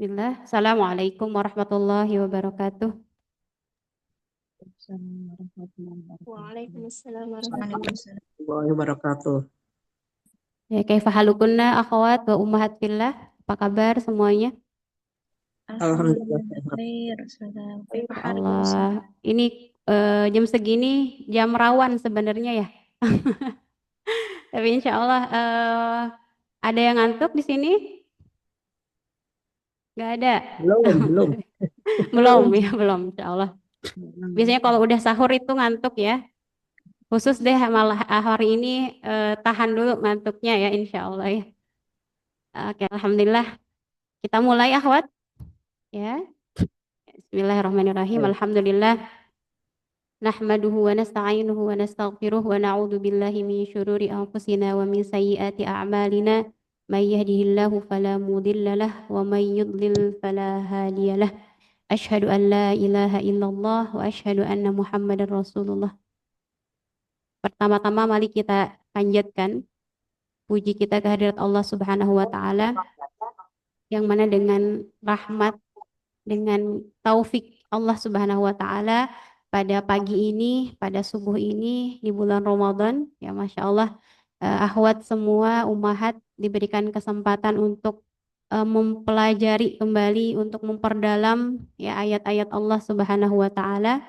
Bismillah. Assalamualaikum warahmatullahi wabarakatuh. Waalaikumsalam warahmatullahi Waalaikumsalam warahmatullahi wabarakatuh. Ya, kaifa halukunna akhwat wa ummahat fillah? Apa kabar semuanya? Alhamdulillah Alhamdulillah sehat. khair. Salam. Masya Allah. Ini jam segini jam rawan sebenarnya ya. Tapi insya Allah ada yang ngantuk di sini? Gak ada. Belum. Belum ya, belum insya Allah. Biasanya kalau udah sahur itu ngantuk ya. Khusus deh malah hari ini tahan dulu ngantuknya ya insya Allah ya. Oke, Alhamdulillah. Kita mulai akhwat ya. Bismillahirrahmanirrahim. Baik. Alhamdulillah. Nahmaduhu wa nasta'inuhu wa nastaghfiruh wa na'udzu billahi min syururi anfusina wa min sayyiati a'malina. May yahdihillahu fala mudilla lah wa may yudlil fala hadiyalah. Asyhadu an la ilaha illallah wa asyhadu anna Muhammadar Rasulullah. Pertama-tama mari kita panjatkan puji kita kehadirat Allah Subhanahu wa taala yang mana dengan rahmat, dengan taufik Allah Subhanahu wa taala pada pagi ini, pada subuh ini di bulan Ramadan, ya Masya Allah, akhwat semua ummahat diberikan kesempatan untuk mempelajari kembali, untuk memperdalam ya ayat-ayat Allah Subhanahu wa taala.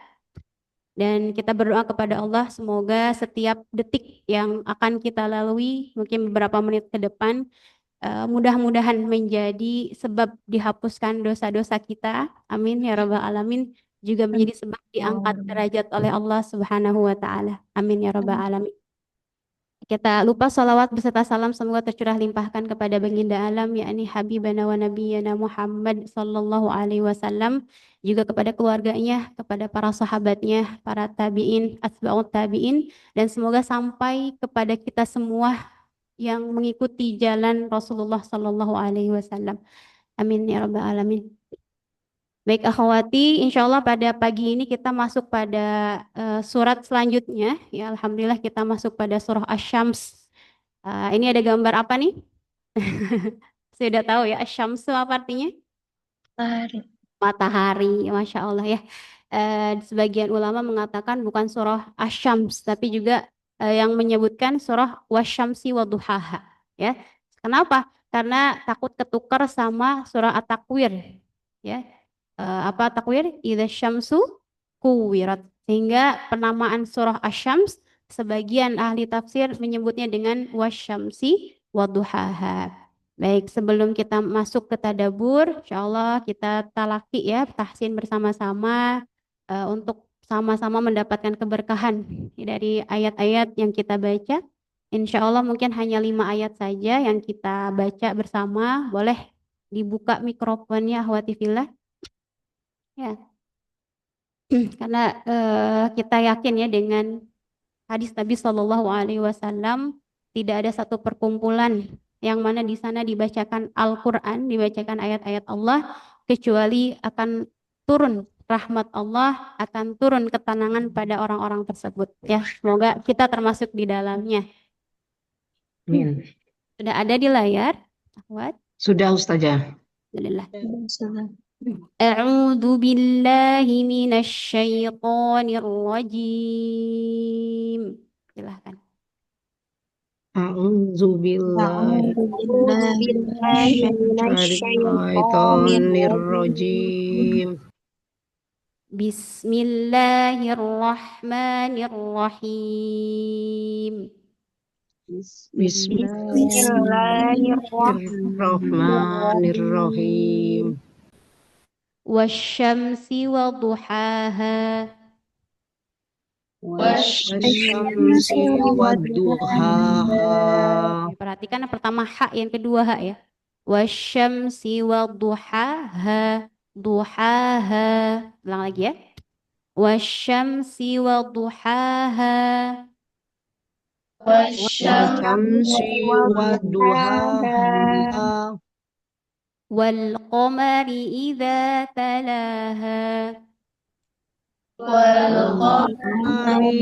Dan kita berdoa kepada Allah semoga setiap detik yang akan kita lalui, mungkin beberapa menit ke depan, mudah-mudahan menjadi sebab dihapuskan dosa-dosa kita. Amin ya rabbal alamin. Juga menjadi sebab diangkat derajat oleh Allah Subhanahu wa taala. Amin ya rabbal alamin. Kita lupa salawat beserta salam semoga tercurah limpahkan kepada baginda alam yakni habibana wa nabiyyana Muhammad sallallahu alaihi wasallam, juga kepada keluarganya, kepada para sahabatnya, para tabi'in, atba'ut tabi'in, dan semoga sampai kepada kita semua yang mengikuti jalan Rasulullah Sallallahu Alaihi Wasallam. Amin ya rabbal alamin. Baik akhwati, insya Allah pada pagi ini kita masuk pada surat selanjutnya. Ya Alhamdulillah kita masuk pada surah Asy-Syams. Ini ada gambar apa nih? Sudah tahu ya Asy-Syamsu apa artinya? Matahari, Masya Allah ya. Sebagian ulama mengatakan bukan surah Asy-Syams, tapi juga yang menyebutkan surah Wasyamsi Waduhaha. Ya, kenapa? Karena takut ketukar sama surah At-Takwir. Ya, apa Takwir? Idza syamsu kuwirat. Sehingga penamaan surah Asy-Syams sebagian ahli tafsir menyebutnya dengan Wasyamsi Waduhaha. Baik, sebelum kita masuk ke tadabur, insya Allah kita talaki ya, tahsin bersama-sama untuk sama-sama mendapatkan keberkahan dari ayat-ayat yang kita baca. Insya Allah mungkin hanya 5 ayat saja yang kita baca bersama. Boleh dibuka mikrofonnya, Ahwati Fillah. Ya, karena kita yakin ya dengan hadis Nabi Shallallahu Alaihi Wasallam tidak ada satu perkumpulan yang mana di sana dibacakan Al-Quran, dibacakan ayat-ayat Allah, kecuali akan turun rahmat Allah, akan turun ketenangan pada orang-orang tersebut. Ya, semoga kita termasuk di dalamnya. Amin. Sudah ada di layar, Ahwat? Sudah Ustazah. Alhamdulillah. A'udzu billahi minasyaitonir rajim. Silahkan. A'udzu billahi A'udzu billahi minasyaitonir rajim. Bismillahirrahmanirrahim. Bismillahirrahmanirrahim. Wasyamsi waduhaha. Wasyamsi wadduhaha. Perhatikan yang pertama ha, yang kedua ha ya. Wasyamsi waduhaha. Duhaha. Ulang lagi ya. Wasyamsi waduhaha. Wasyamsi wadduhaha. Wal qamari idza talaha. Wal-qamari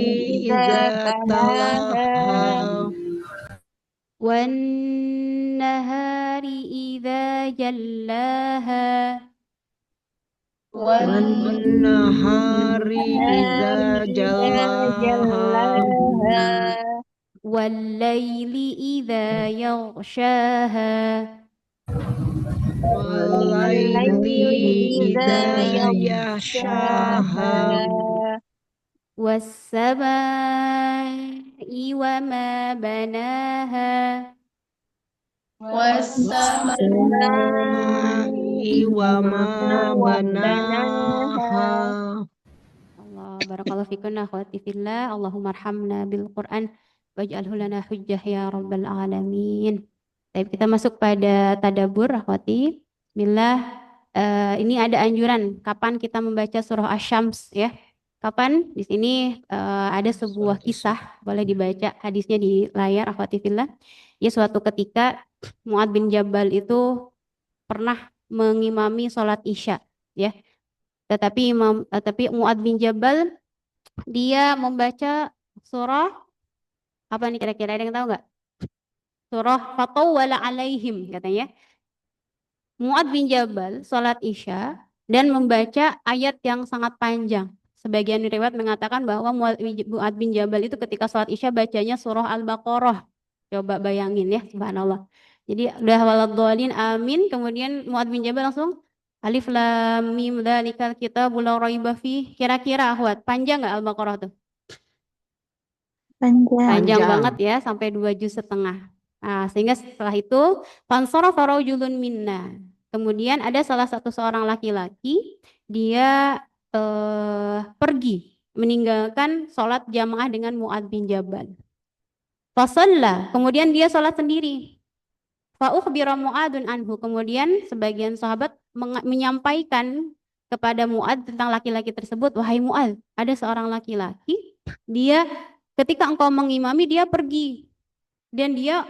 idza talaha. Wan nahari إذا جلاها والنهار إذا جلاها والليل إذا يغشاها والليل إذا يغشاها والسماء وما بناها والسماء وما بناها Allah barakallahu fikunna akhwati fillah Allahumma arhamna bil Qur'an waj'alhu lana hujjah ya rabbal alamin. Baik, kita masuk pada tadabbur akhwati. Bismillah. Ini ada anjuran kapan kita membaca surah Asy-Syams ya. Kapan? Di sini ada sebuah kisah, boleh dibaca hadisnya di layar akhwati fillah. Ya, suatu ketika Mu'adz bin Jabal itu pernah mengimami sholat Isya ya. Tetapi Mu'adz bin Jabal dia membaca surah apa nih kira-kira, ada yang tahu nggak? Surah Fatawwala alaihim katanya. Mu'adz bin Jabal sholat Isya dan membaca ayat yang sangat panjang. Sebagian riwayat mengatakan bahwa Mu'adz bin Jabal itu ketika sholat Isya bacanya surah Al-Baqarah. Coba bayangin ya, subhanallah. Jadi udah waladhdallin amin, kemudian Mu'adz bin Jabal langsung Alif lam mim dzalikal kitabul la raiba fih. Kira-kira akhwat, panjang enggak Al-Baqarah tuh? Panjang banget ya, sampai 2 juz setengah. Nah, sehingga setelah itu fansarafa rajulun minna. Kemudian ada salah satu seorang laki-laki, dia pergi meninggalkan sholat jamaah dengan Mu'adz bin Jabal. Fasalla, kemudian dia sholat sendiri. Fa'ukhbira Mu'adzun anhu. Kemudian sebagian sahabat menyampaikan kepada Mu'adz tentang laki-laki tersebut. Wahai Mu'adz, ada seorang laki-laki, dia ketika engkau mengimami dia pergi. Dan dia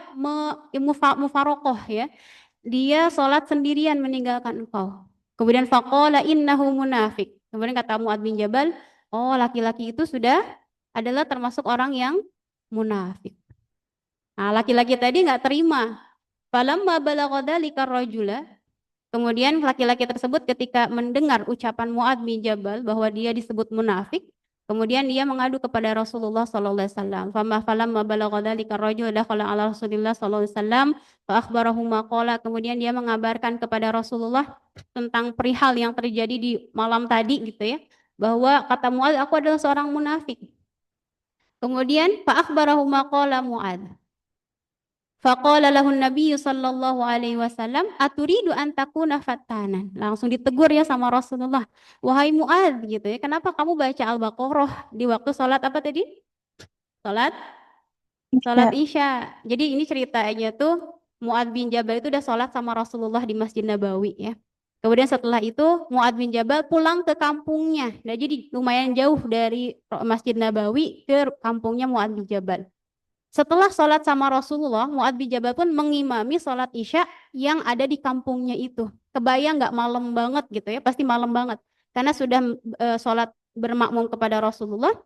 mufarokoh ya. Dia sholat sendirian meninggalkan engkau. Kemudian faqala innahu munafik. Kemudian kata Mu'adz bin Jabal, oh laki-laki itu sudah adalah termasuk orang yang munafik. Nah, laki-laki tadi nggak terima. Falamma balagha dzalika rajula. Kemudian laki-laki tersebut ketika mendengar ucapan Mu'adz bin Jabal bahwa dia disebut munafik, kemudian dia mengadu kepada Rasulullah sallallahu alaihi wasallam. Falamma balagha dzalika rajul dakhala ala Rasulillah sallallahu alaihi wasallam fa akhbarahu ma qala. Kemudian dia mengabarkan kepada Rasulullah tentang perihal yang terjadi di malam tadi gitu ya, bahwa kata Mu'adz, aku adalah seorang munafik. Kemudian fa akhbarahu ma qala Mu'adz. Faqala lahu Nabi sallallahu alaihi wasallam, aturidu an takuna fattanan. Langsung ditegur ya sama Rasulullah. Wahai Mu'adz gitu ya, kenapa kamu baca Al-Baqarah di waktu sholat apa tadi? Sholat Isya. Jadi ini ceritanya tuh Mu'adz bin Jabal itu udah sholat sama Rasulullah di Masjid Nabawi ya. Kemudian setelah itu Mu'adz bin Jabal pulang ke kampungnya. Nah, jadi lumayan jauh dari Masjid Nabawi ke kampungnya Mu'adz bin Jabal. Setelah sholat sama Rasulullah, Mu'adz bin Jabal pun mengimami sholat Isya yang ada di kampungnya itu. Kebayang nggak malam banget gitu ya, pasti malam banget. Karena sudah sholat bermakmum kepada Rasulullah,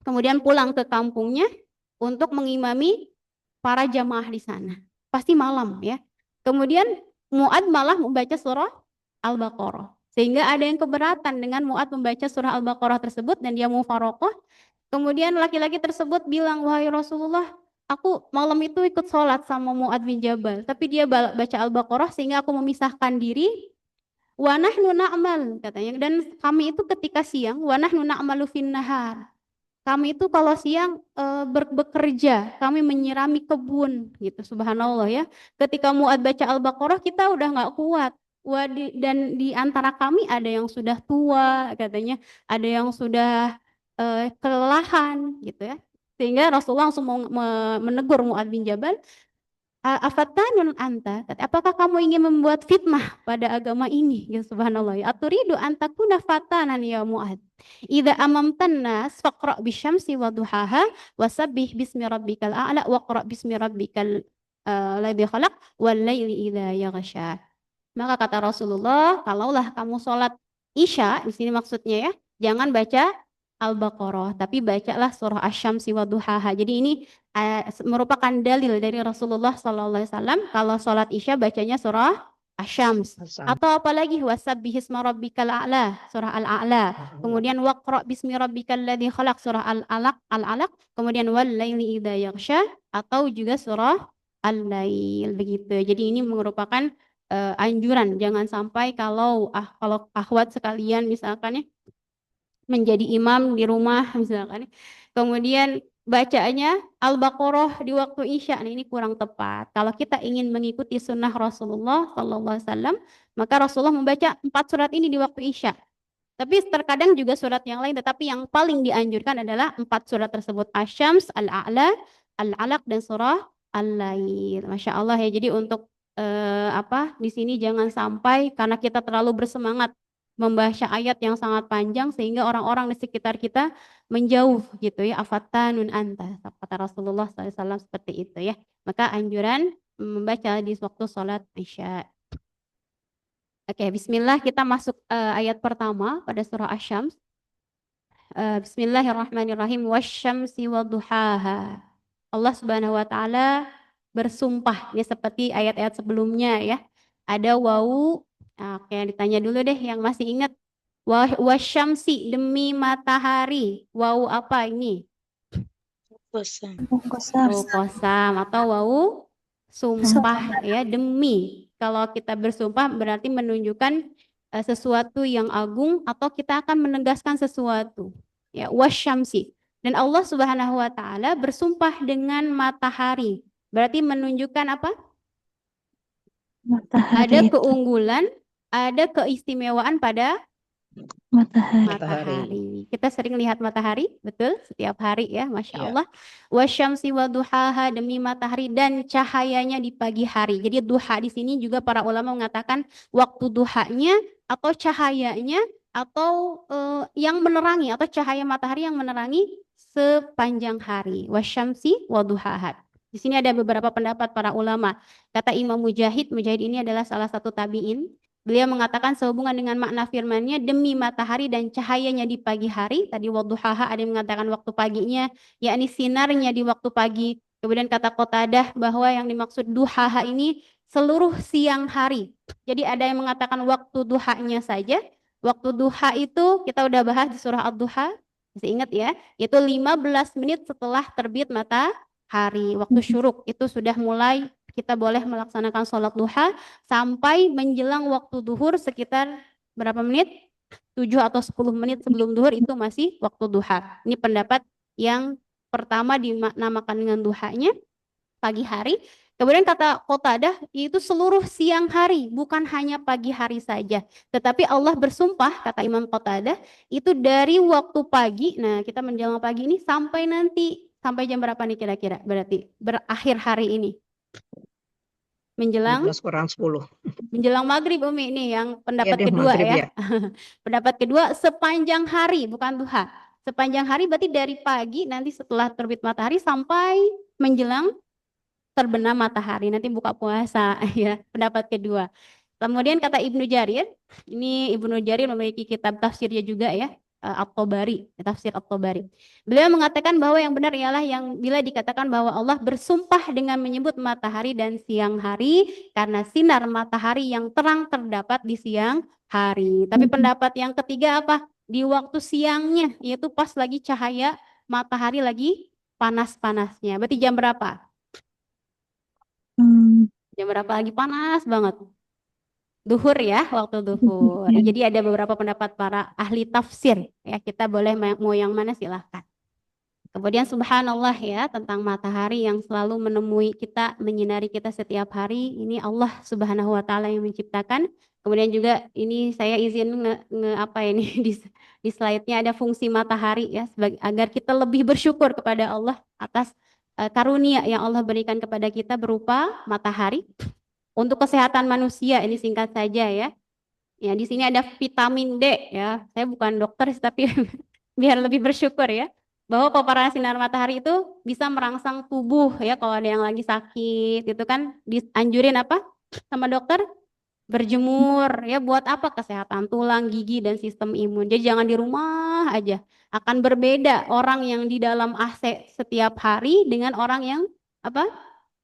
kemudian pulang ke kampungnya untuk mengimami para jamaah di sana. Pasti malam ya. Kemudian Mu'adz malah membaca surah Al-Baqarah. Sehingga ada yang keberatan dengan Mu'adz membaca surah Al-Baqarah tersebut dan dia mufaroqah. Kemudian laki-laki tersebut bilang, wahai Rasulullah, aku malam itu ikut sholat sama Mu'adz bin Jabal, tapi dia baca Al-Baqarah sehingga aku memisahkan diri. Wa nahnu na'mal katanya, dan kami itu ketika siang, wa nahnu na'malu fin nahar. Kami itu kalau siang bekerja, kami menyirami kebun gitu, subhanallah ya. Ketika Mu'adz baca Al-Baqarah kita udah nggak kuat. Dan di antara kami ada yang sudah tua katanya, ada yang sudah kelelahan gitu ya. Sehingga Rasulullah langsung menegur Mu'adz bin Jabal, afattanun anta, apakah kamu ingin membuat fitnah pada agama ini? Ya subhanallah. Aturidu antakuna fatanan ya Mu'adz. Idza amamtan nas faqra bisyamsi wa duhaha wasabbih bismi rabbikal a'la waqra bismi rabbikal ladzi khalaq wal laili idza yaghsha. Maka kata Rasulullah, kalaulah kamu sholat Isya, di sini maksudnya ya, jangan baca Al-Baqarah, tapi bacalah surah Asy-Syamsi wa duhaha. Jadi ini merupakan dalil dari Rasulullah SAW kalau sholat Isya bacanya surah Asy-Syams. Atau apalagi wasabbihisma rabbikal a'la, surah Al-A'la. Kemudian waqra bismi rabbikal ladzi khalaq, surah Al-Alaq. Kemudian wal laili idza yaghsha, atau juga surah Al-Lail begitu. Jadi ini merupakan anjuran, jangan sampai kalau akhwat sekalian misalkan ya menjadi imam di rumah misalkan, kemudian bacanya Al-Baqarah di waktu Isya. Nah, ini kurang tepat. Kalau kita ingin mengikuti sunnah Rasulullah SAW, maka Rasulullah membaca 4 surat ini di waktu Isya. Tapi terkadang juga surat yang lain, tetapi yang paling dianjurkan adalah 4 surat tersebut: Asy-Syams, Al-A'la, Al-Alaq, dan surah Al-Lail. Masya Allah ya. Jadi untuk di sini jangan sampai karena kita terlalu bersemangat membaca ayat yang sangat panjang sehingga orang-orang di sekitar kita menjauh gitu ya. Afattanun anta, kata Rasulullah SAW seperti itu ya. Maka anjuran membaca di waktu sholat Isya. Oke, bismillah, kita masuk ayat pertama pada surah Asy-Syams. Bismillahirrahmanirrahim. Wasyamsi wadduhaha. Allah Subhanahu wa taala bersumpah. Ini seperti ayat-ayat sebelumnya ya. Ada wawu. Oke, ditanya dulu deh yang masih ingat. Wasyamsi, demi matahari. Wawu apa ini? Kosam. Kosam atau wawu sumpah ya, demi. Kalau kita bersumpah berarti menunjukkan sesuatu yang agung atau kita akan menegaskan sesuatu. Ya, wasyamsi. Dan Allah Subhanahu wa taala bersumpah dengan matahari. Berarti menunjukkan apa? Ada keunggulan, ada keistimewaan pada matahari. Kita sering lihat matahari, betul? Setiap hari ya, Masya Allah. Wasyamsi waduhaha, demi matahari dan cahayanya di pagi hari. Jadi duha di sini juga para ulama mengatakan waktu duhanya atau cahayanya atau yang menerangi atau cahaya matahari yang menerangi sepanjang hari. Wasyamsi waduhaha. Di sini ada beberapa pendapat para ulama. Kata Imam Mujahid ini adalah salah satu tabi'in. Beliau mengatakan sehubungan dengan makna firman-Nya, demi matahari dan cahayanya di pagi hari. Tadi wadduhaha, ada yang mengatakan waktu paginya, yakni sinarnya di waktu pagi. Kemudian kata Qatadah bahwa yang dimaksud duhaha ini seluruh siang hari. Jadi ada yang mengatakan waktu duhanya saja. Waktu duha itu kita udah bahas di surah Ad-Duha. Masih ingat ya? Itu 15 menit setelah terbit matahari. Waktu syuruk itu sudah mulai kita boleh melaksanakan sholat duha sampai menjelang waktu duhur sekitar berapa menit? 7 atau 10 menit sebelum duhur itu masih waktu duha. Ini pendapat yang pertama dinamakan dengan duhanya pagi hari. Kemudian kata Qatadah itu seluruh siang hari, bukan hanya pagi hari saja. Tetapi Allah bersumpah, kata Imam Qatadah, itu dari waktu pagi, nah kita menjelang pagi ini sampai nanti, sampai jam berapa nih kira-kira? Berarti berakhir hari ini. Menjelang 10. Menjelang maghrib Umi, ini yang pendapat Iya deh, kedua maghrib ya. Pendapat kedua sepanjang hari, bukan duha. Sepanjang hari berarti dari pagi nanti setelah terbit matahari sampai menjelang terbenam matahari, nanti buka puasa ya. Pendapat kedua. Kemudian kata Ibnu Jarir, ini Ibnu Jarir memiliki kitab tafsirnya juga ya, At-Tabari, tafsir At-Tabari. Beliau mengatakan bahwa yang benar ialah yang bila dikatakan bahwa Allah bersumpah dengan menyebut matahari dan siang hari karena sinar matahari yang terang terdapat di siang hari. Tapi pendapat yang ketiga apa? Di waktu siangnya, yaitu pas lagi cahaya matahari lagi panas-panasnya. Berarti jam berapa? Jam berapa lagi panas banget? Duhur ya, waktu duhur. Jadi ada beberapa pendapat para ahli tafsir ya, kita boleh mau yang mana silahkan. Kemudian subhanallah ya, tentang matahari yang selalu menemui kita, menyinari kita setiap hari. Ini Allah Subhanahu wa taala yang menciptakan. Kemudian juga ini saya izin di slide-nya ada fungsi matahari ya, agar kita lebih bersyukur kepada Allah atas karunia yang Allah berikan kepada kita berupa matahari. Untuk kesehatan manusia ini singkat saja ya. Ya, di sini ada vitamin D ya. Saya bukan dokter tapi biar lebih bersyukur ya. Bahwa paparan sinar matahari itu bisa merangsang tubuh ya, kalau ada yang lagi sakit itu kan dianjurin apa sama dokter? berjemur ya, buat apa? Kesehatan tulang, gigi dan sistem imun. Jadi jangan di rumah aja. Akan berbeda orang yang di dalam AC setiap hari dengan orang yang apa?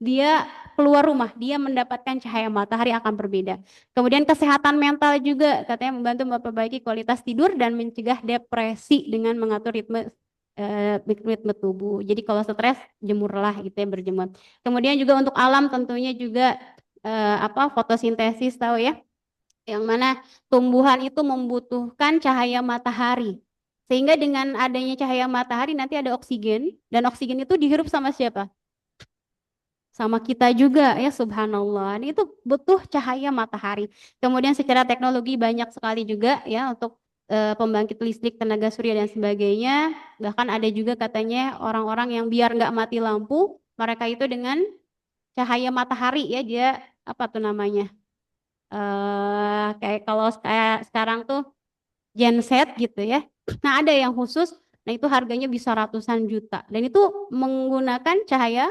Dia keluar rumah, dia mendapatkan cahaya matahari akan berbeda. Kemudian kesehatan mental juga katanya membantu memperbaiki kualitas tidur dan mencegah depresi dengan mengatur ritme tubuh. Jadi kalau stres jemurlah gitu ya, berjemur. Kemudian juga untuk alam tentunya juga fotosintesis tahu ya, yang mana tumbuhan itu membutuhkan cahaya matahari. Sehingga dengan adanya cahaya matahari nanti ada oksigen dan oksigen itu dihirup sama siapa? Sama kita juga ya, subhanallah. Ini itu butuh cahaya matahari. Kemudian secara teknologi banyak sekali juga ya untuk pembangkit listrik tenaga surya dan sebagainya. Bahkan ada juga katanya orang-orang yang biar nggak mati lampu, mereka itu dengan cahaya matahari ya, dia apa tuh namanya? Kayak kalau kayak sekarang tuh genset gitu ya. Nah, ada yang khusus, nah itu harganya bisa ratusan juta. Dan itu menggunakan cahaya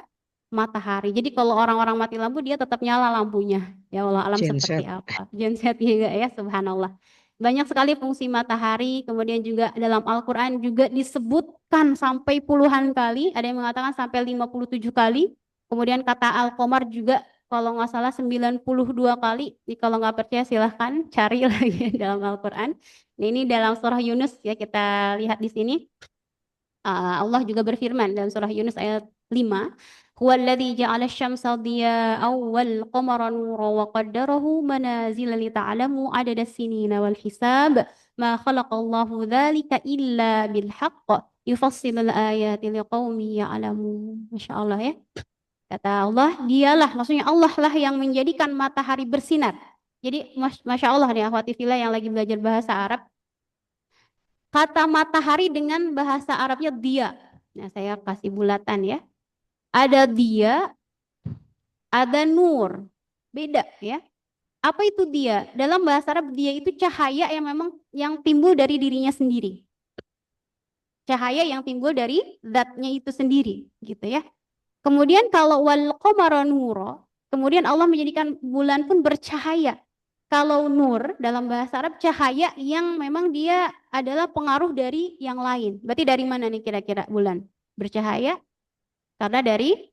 matahari. Jadi kalau orang-orang mati lampu dia tetap nyala lampunya. Ya Allah alam seperti Genset. apa. Genset juga ya, subhanallah. Banyak sekali fungsi matahari, kemudian juga dalam Al-Quran juga disebutkan sampai puluhan kali, ada yang mengatakan sampai 57 kali. Kemudian kata Al-Qamar juga kalau nggak salah 92 kali. Jadi kalau nggak percaya silahkan cari lagi dalam Al-Quran. Nah, ini dalam surah Yunus ya, kita lihat di sini. Allah juga berfirman dalam surah Yunus ayat 5, "Huwallazi ja'ala asy-syamsa diya'an wal qamara nuran wa qaddarahu manazila lita'lamu 'adada as-sinina wal hisab. Ma khalaqallahu dzalika illa bil haqq yufassilul ayati liqaumin ya'lamun." Masya Allah ya. Kata Allah, dialah, maksudnya Allah lah yang menjadikan matahari bersinar. Jadi, Masya Allah nih, akhwati fillah yang lagi belajar bahasa Arab, kata matahari dengan bahasa Arabnya dia. Nah, saya kasih bulatan ya. Ada dia, ada nur. Beda ya. Apa itu dia? Dalam bahasa Arab dia itu cahaya yang memang yang timbul dari dirinya sendiri. Cahaya yang timbul dari zatnya itu sendiri, gitu ya. Kemudian kalau wal qamara nura, kemudian Allah menjadikan bulan pun bercahaya. Kalau nur dalam bahasa Arab cahaya yang memang dia adalah pengaruh dari yang lain. Berarti dari mana nih kira-kira bulan bercahaya? Karena dari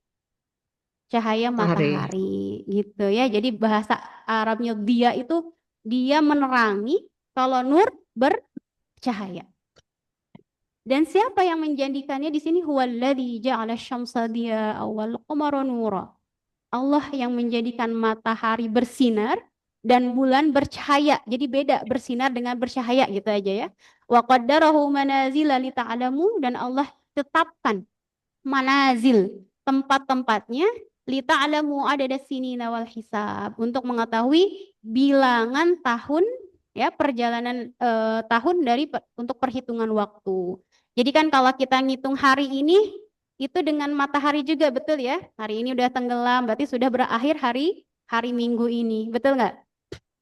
cahaya Matahari. matahari gitu ya. Jadi bahasa Arabnya dia itu dia menerangi, kalau nur bercahaya. Dan siapa yang menjadikannya di sini? Huwallazi ja'ala asy-syamsa diya'an wal qamara nura. Allah yang menjadikan matahari bersinar dan bulan bercahaya. Jadi beda bersinar dengan bercahaya gitu aja ya. Wa qaddarahu manazila lita'lamu, dan Allah tetapkan manazil, tempat-tempatnya, lita'lamu adada sinina wal hisab, untuk mengetahui bilangan tahun ya, perjalanan tahun dari untuk perhitungan waktu. Jadi kan kalau kita ngitung hari ini itu dengan matahari juga, betul ya? Hari ini udah tenggelam, berarti sudah berakhir hari Minggu ini, betul nggak?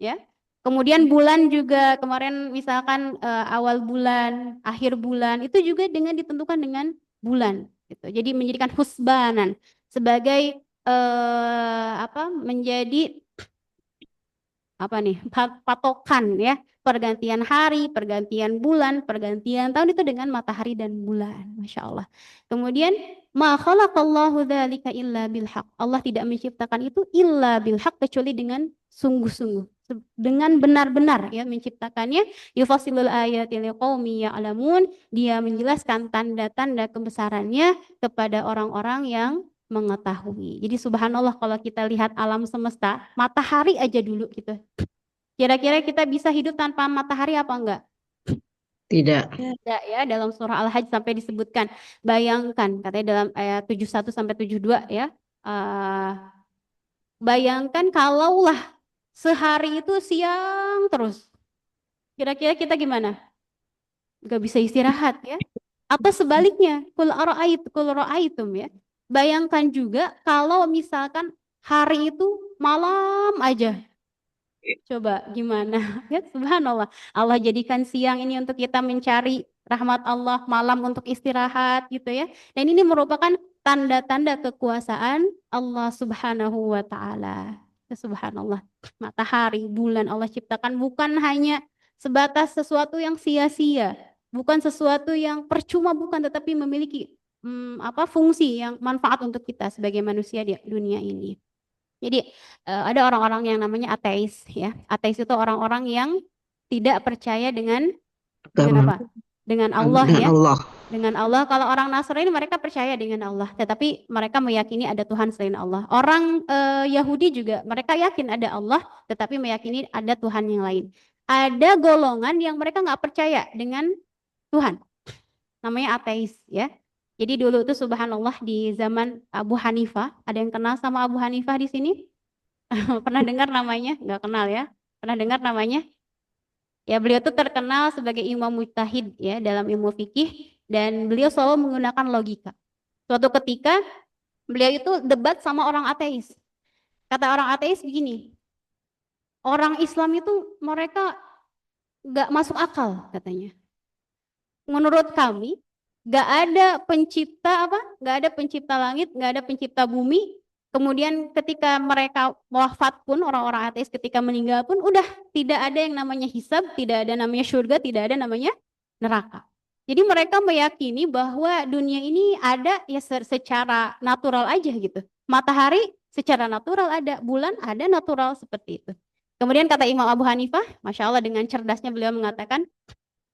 Ya. Kemudian bulan juga kemarin misalkan awal bulan, akhir bulan itu juga dengan ditentukan dengan bulan, gitu. Jadi menjadikan husbanan sebagai menjadi apa nih, patokan ya, pergantian hari, pergantian bulan, pergantian tahun itu dengan matahari dan bulan. Masya Allah. Kemudian ma khalaqallahu dzalika illa bil haq. Allah tidak menciptakan itu illa bil haq, kecuali dengan sungguh-sungguh, dengan benar-benar ya menciptakannya. Yufasilul ayati liqaumi ya'lamun, dia menjelaskan tanda-tanda kebesarannya kepada orang-orang yang mengetahui. Jadi subhanallah kalau kita lihat alam semesta, matahari aja dulu gitu. Kira-kira kita bisa hidup tanpa matahari apa enggak? Tidak. Tidak ya, dalam surah Al-Hajj sampai disebutkan. Bayangkan katanya dalam ayat 71 sampai 72 ya. Bayangkan kalaulah sehari itu siang terus. Kira-kira kita gimana? Gak bisa istirahat ya. Atau sebaliknya, kul ra'aitum ya. Bayangkan juga kalau misalkan hari itu malam aja. Coba gimana? Ya subhanallah. Allah jadikan siang ini untuk kita mencari rahmat Allah, malam untuk istirahat gitu ya. Dan ini merupakan tanda-tanda kekuasaan Allah Subhanahu wa taala. Subhanallah. Matahari, bulan Allah ciptakan bukan hanya sebatas sesuatu yang sia-sia, bukan sesuatu yang percuma, bukan, tetapi memiliki fungsi yang manfaat untuk kita sebagai manusia di dunia ini. Jadi ada orang-orang yang namanya ateis ya. Ateis itu orang-orang yang tidak percaya dengan Agama apa? Dengan Allah dengan ya. Allah. Dengan Allah. Kalau orang Nasrani mereka percaya dengan Allah, tetapi mereka meyakini ada Tuhan selain Allah. Orang Yahudi juga mereka yakin ada Allah, tetapi meyakini ada Tuhan yang lain. Ada golongan yang mereka nggak percaya dengan Tuhan, namanya ateis ya. Jadi dulu itu subhanallah di zaman Abu Hanifah, ada yang kenal sama Abu Hanifah di sini? Pernah dengar namanya? Nggak kenal ya? Pernah dengar namanya? Ya, beliau itu terkenal sebagai imam mujtahid ya dalam ilmu fikih dan beliau selalu menggunakan logika. Suatu ketika beliau itu debat sama orang ateis. Kata orang ateis begini, orang Islam itu mereka nggak masuk akal katanya. Menurut kami nggak ada pencipta nggak ada pencipta langit, nggak ada pencipta bumi. Kemudian ketika mereka wafat pun, orang-orang ateis ketika meninggal pun udah tidak ada yang namanya hisab, tidak ada namanya surga, tidak ada namanya neraka. Jadi mereka meyakini bahwa dunia ini ada ya secara natural aja gitu. Matahari secara natural ada, bulan ada natural seperti itu. Kemudian kata Imam Abu Hanifah, Masya Allah dengan cerdasnya beliau mengatakan,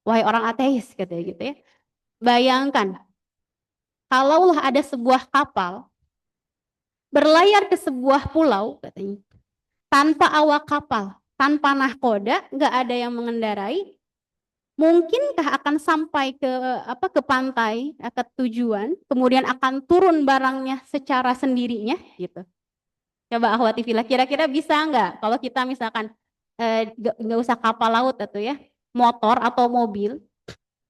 wahai orang ateis katanya gitu ya. Bayangkan, kalaulah ada sebuah kapal berlayar ke sebuah pulau katanya, tanpa awak kapal, tanpa nahkoda, nggak ada yang mengendarai, mungkinkah akan sampai ke pantai, ke tujuan, kemudian akan turun barangnya secara sendirinya gitu. Coba akhwati fillah, kira-kira bisa nggak kalau kita misalkan nggak usah kapal laut atau ya, motor atau mobil,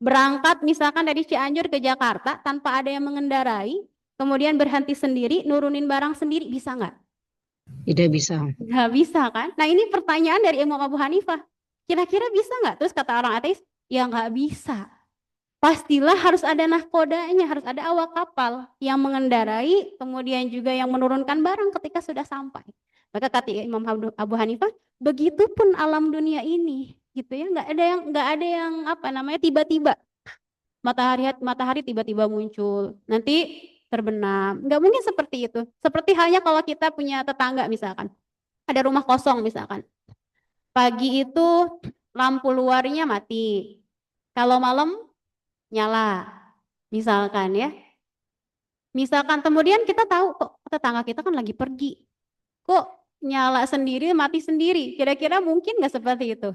berangkat misalkan dari Cianjur ke Jakarta tanpa ada yang mengendarai, kemudian berhenti sendiri, nurunin barang sendiri, bisa nggak? Tidak bisa. Nggak bisa kan? Nah ini pertanyaan dari Imam Abu Hanifah. Kira-kira bisa nggak? Terus kata orang ateis, ya nggak bisa. Pastilah harus ada nahkodanya, harus ada awak kapal yang mengendarai, kemudian juga yang menurunkan barang ketika sudah sampai. Maka kata Imam Abu Hanifah, begitupun alam dunia ini, gitu ya, nggak ada yang tiba-tiba matahari tiba-tiba muncul, nanti terbenam, nggak mungkin seperti itu. Seperti halnya kalau kita punya tetangga misalkan, ada rumah kosong misalkan, pagi itu lampu luarnya mati, kalau malam nyala, misalkan ya. Misalkan kemudian kita tahu kok tetangga kita kan lagi pergi, kok nyala sendiri, mati sendiri. Kira-kira mungkin nggak seperti itu?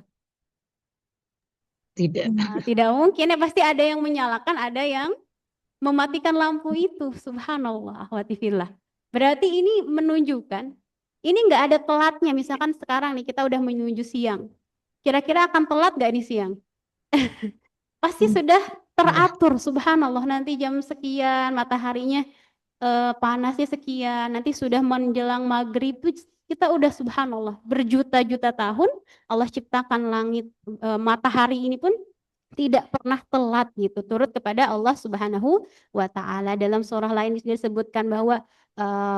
Tidak. Nah, tidak mungkin ya, pasti ada yang menyalakan, ada yang mematikan lampu itu. Subhanallah, akhwati fillah. Berarti ini menunjukkan, ini nggak ada telatnya. Misalkan sekarang nih kita udah menuju siang. Kira-kira akan telat nggak ini siang? Pasti sudah teratur, subhanallah. Nanti jam sekian mataharinya panasnya sekian, nanti sudah menjelang maghrib itu kita udah subhanallah berjuta-juta tahun Allah ciptakan langit, matahari ini pun tidak pernah telat gitu, turut kepada Allah Subhanahu wa taala. Dalam surah lain disebutkan bahwa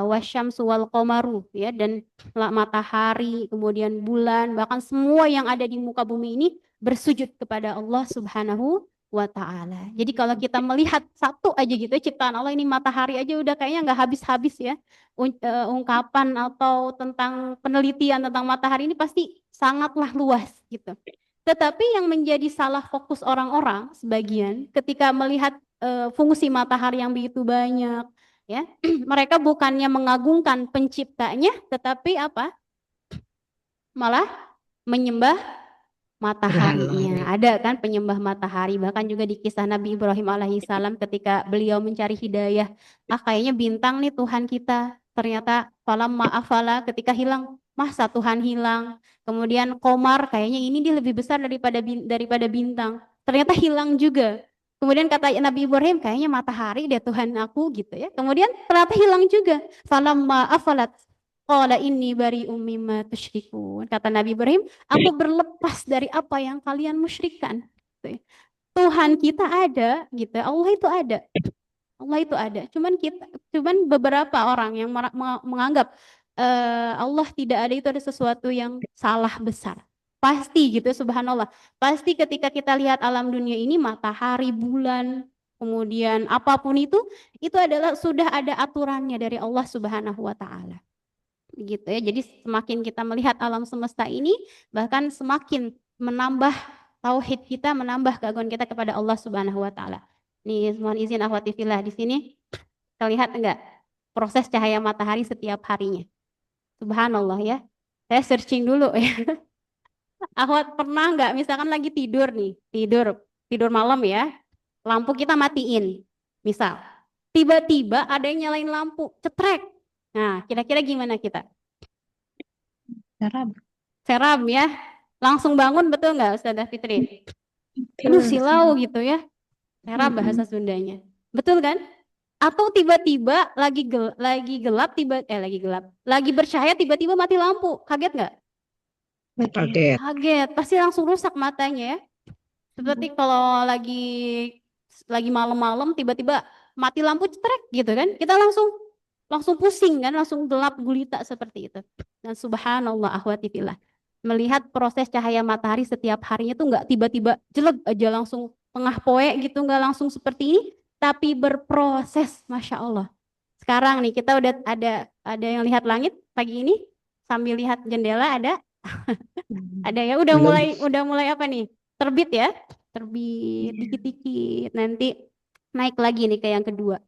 wasyamsu wal qamaru ya, dan matahari, kemudian bulan, bahkan semua yang ada di muka bumi ini bersujud kepada Allah Subhanahu wa ta'ala. Jadi kalau kita melihat satu aja gitu ciptaan Allah ini, matahari aja udah kayaknya nggak habis-habis ya. Ungkapan atau tentang penelitian tentang matahari ini pasti sangatlah luas gitu. Tetapi yang menjadi salah fokus orang-orang sebagian ketika melihat fungsi matahari yang begitu banyak ya, mereka bukannya mengagungkan penciptanya, tetapi malah menyembah mataharinya. Ada kan penyembah matahari, bahkan juga di kisah Nabi Ibrahim alaihissalam ketika beliau mencari hidayah, kayaknya bintang nih Tuhan kita, ternyata falamma afala, ketika hilang, masa Tuhan hilang. Kemudian komar, kayaknya ini dia lebih besar daripada bintang, ternyata hilang juga. Kemudian kata Nabi Ibrahim, kayaknya matahari deh Tuhan aku gitu ya. Kemudian ternyata hilang juga. Falamma afalat qala inni bari'um mimma tusyrikun. Kata Nabi Ibrahim, aku berlepas dari apa yang kalian musyrikan. Tuhan kita ada gitu. Allah itu ada. Allah itu ada. Cuman beberapa orang yang menganggap Allah tidak ada, itu ada sesuatu yang salah besar. Pasti gitu, subhanallah. Pasti ketika kita lihat alam dunia ini, matahari, bulan, kemudian apapun itu adalah sudah ada aturannya dari Allah Subhanahu wa taala. Gitu ya. Jadi semakin kita melihat alam semesta ini, bahkan semakin menambah tauhid kita, menambah keagungan kita kepada Allah Subhanahu wa taala. Nih, mohon izin akhwati fillah, di sini terlihat enggak proses cahaya matahari setiap harinya. Subhanallah ya. Saya searching dulu ya. Akhwat pernah nggak misalkan lagi tidur nih, tidur malam ya, lampu kita matiin, misal, tiba-tiba ada yang nyalain lampu, cetrek. Nah, kira-kira gimana kita? Cara Seram ya, langsung bangun, betul nggak Ustazah Fitri? Aduh betul. silau gitu ya, seram bahasa Sundanya, betul kan? Atau tiba-tiba lagi gelap, lagi bercahaya tiba-tiba mati lampu, kaget nggak? Kaget. Kaget, pasti langsung rusak matanya ya. Seperti kalau lagi malam-malam tiba-tiba mati lampu cetrek gitu kan. Kita langsung langsung pusing kan, langsung gelap gulita seperti itu. Dan subhanallah akhwati fillah, melihat proses cahaya matahari setiap harinya tuh nggak tiba-tiba jelek aja langsung tengah poe gitu, nggak langsung seperti ini, tapi berproses, masya Allah. Sekarang nih kita udah ada yang lihat langit pagi ini sambil lihat jendela, ada ya, Belum. udah mulai apa nih? Terbit ya, terbit dikit-dikit. Nanti naik lagi nih ke yang kedua.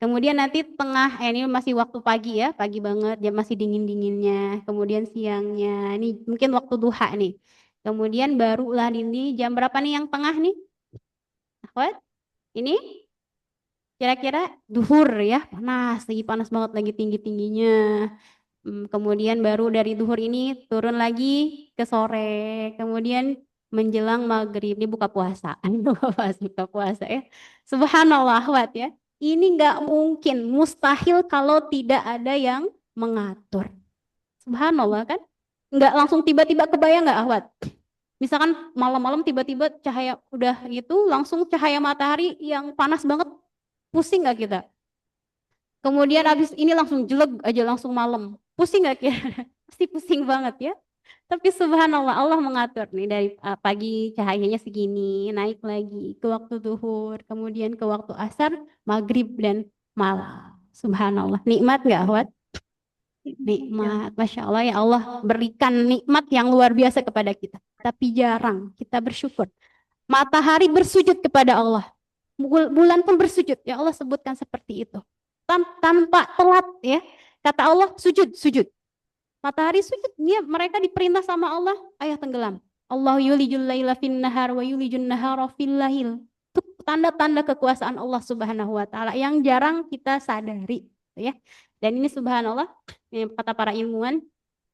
Kemudian nanti tengah, ini masih waktu pagi ya, pagi banget, jam masih dingin-dinginnya. Kemudian siangnya, ini mungkin waktu duha nih. Kemudian barulah ini jam berapa nih yang tengah nih? Akhwat, ini kira-kira duhur ya, lagi panas banget, lagi tinggi-tingginya. Kemudian baru dari duhur ini turun lagi ke sore, kemudian menjelang maghrib, ini buka puasa, buka puasa ya. Subhanallah, Ahwat ya. Ini nggak mungkin, mustahil kalau tidak ada yang mengatur. Subhanallah kan? Nggak langsung tiba-tiba kebayang nggak, Ahwat? Misalkan malam-malam tiba-tiba cahaya udah gitu, langsung cahaya matahari yang panas banget, pusing nggak kita? Kemudian habis ini langsung jelek aja, langsung malam. Pusing nggak kira? Pasti pusing banget ya. Tapi subhanallah Allah mengatur nih dari pagi cahayanya segini, naik lagi ke waktu zuhur, kemudian ke waktu asar, maghrib dan malam. Subhanallah. Nikmat nggak, Ahwat? Nikmat. Masya Allah ya, Allah berikan nikmat yang luar biasa kepada kita. Tapi jarang kita bersyukur. Matahari bersujud kepada Allah. Bulan pun bersujud. Ya Allah sebutkan seperti itu. Tanpa telat ya. Kata Allah sujud, sujud. Matahari sujud, mereka diperintah sama Allah, ayah tenggelam. Allah yulijul laila fin nahar wa yulijun nahara fil lail. Itu tanda-tanda kekuasaan Allah Subhanahu wa taala yang jarang kita sadari, ya. Dan ini subhanallah, kata para ilmuwan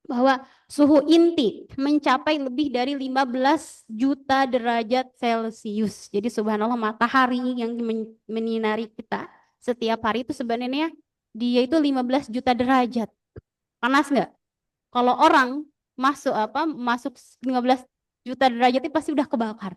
bahwa suhu inti mencapai lebih dari 15 juta derajat Celcius. Jadi subhanallah, matahari yang menyinari kita setiap hari itu sebenarnya dia itu 15 juta derajat. Panas nggak? Kalau orang masuk 15 juta derajat itu pasti udah kebakar.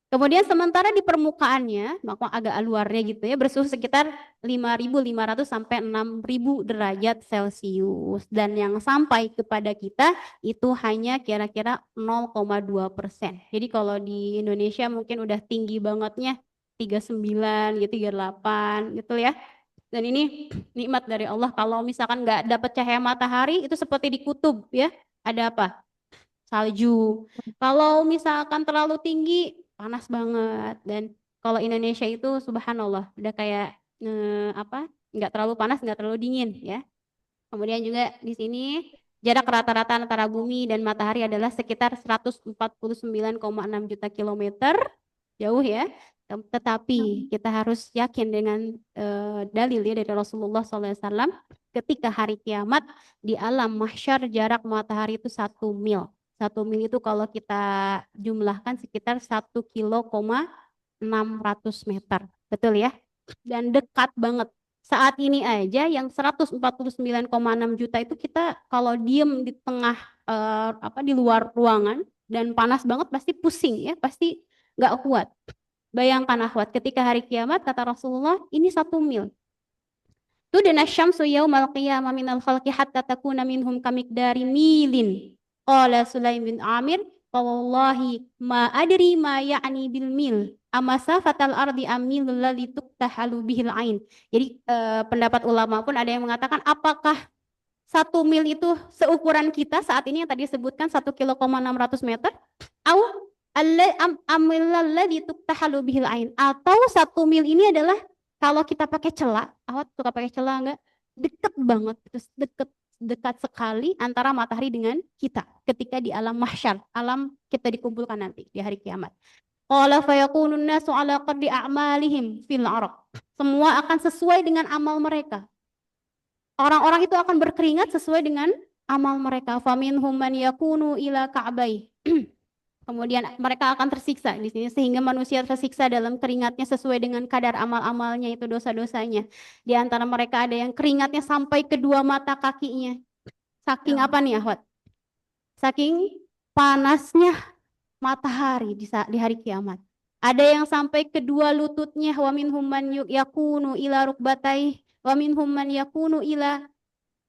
Kemudian sementara di permukaannya, maka agak luarnya gitu ya, bersuhu sekitar 5.500 sampai 6.000 derajat Celcius. Dan yang sampai kepada kita itu hanya kira-kira 0,2%. Jadi kalau di Indonesia mungkin udah tinggi bangetnya 39 gitu, 38 gitu ya. Dan ini nikmat dari Allah. Kalau misalkan nggak dapat cahaya matahari, itu seperti di kutub ya. Ada apa? Salju. Kalau misalkan terlalu tinggi, panas banget. Dan kalau Indonesia itu subhanallah, udah kayak nggak terlalu panas, nggak terlalu dingin ya. Kemudian juga di sini jarak rata-rata antara bumi dan matahari adalah sekitar 149,6 juta kilometer. Jauh ya. Tetapi kita harus yakin dengan dalil ya dari Rasulullah SAW, ketika hari kiamat di alam mahsyar jarak matahari itu 1 mil. 1 mil itu kalau kita jumlahkan sekitar 1,6 meter. Betul ya? Dan dekat banget. Saat ini aja yang 149,6 juta itu kita kalau diem di tengah di luar ruangan dan panas banget pasti pusing ya, pasti nggak kuat. Bayangkan akhwat, ketika hari kiamat kata Rasulullah ini 1 mil. Tudna syamsu yaumal qiyamah minal khalqi hatta takuna minhum kamikdari milin. Qala Sulaim bin Amir, wallahi ma adri ma ya'ni bil mil. Amasafatal ardi amilul ladzi tuktahalu bihil ain. Jadi pendapat ulama pun ada yang mengatakan apakah 1 mil itu seukuran kita saat ini yang tadi disebutkan 1,600 km au amilal ladzi tuktahalu bihil ain, atau 1 mil ini adalah kalau kita pakai celak, awak suka pakai celak enggak? Deket banget, terus dekat sekali antara matahari dengan kita ketika di alam mahsyar, alam kita dikumpulkan nanti di hari kiamat. Qala fayakunun nasu ala qadri a'malihim fil araq. Semua akan sesuai dengan amal mereka. Orang-orang itu akan berkeringat sesuai dengan amal mereka. Faminhum man yakunu ila ka'bai. Kemudian mereka akan tersiksa di sini sehingga manusia tersiksa dalam keringatnya sesuai dengan kadar amal-amalnya, itu dosa-dosanya. Di antara mereka ada yang keringatnya sampai kedua mata kakinya. Saking apa nih, Ahwat? Saking panasnya matahari di hari kiamat. Ada yang sampai kedua lututnya, wa minhum man yakunu ila rukbatai, wa minhum man yakunu ila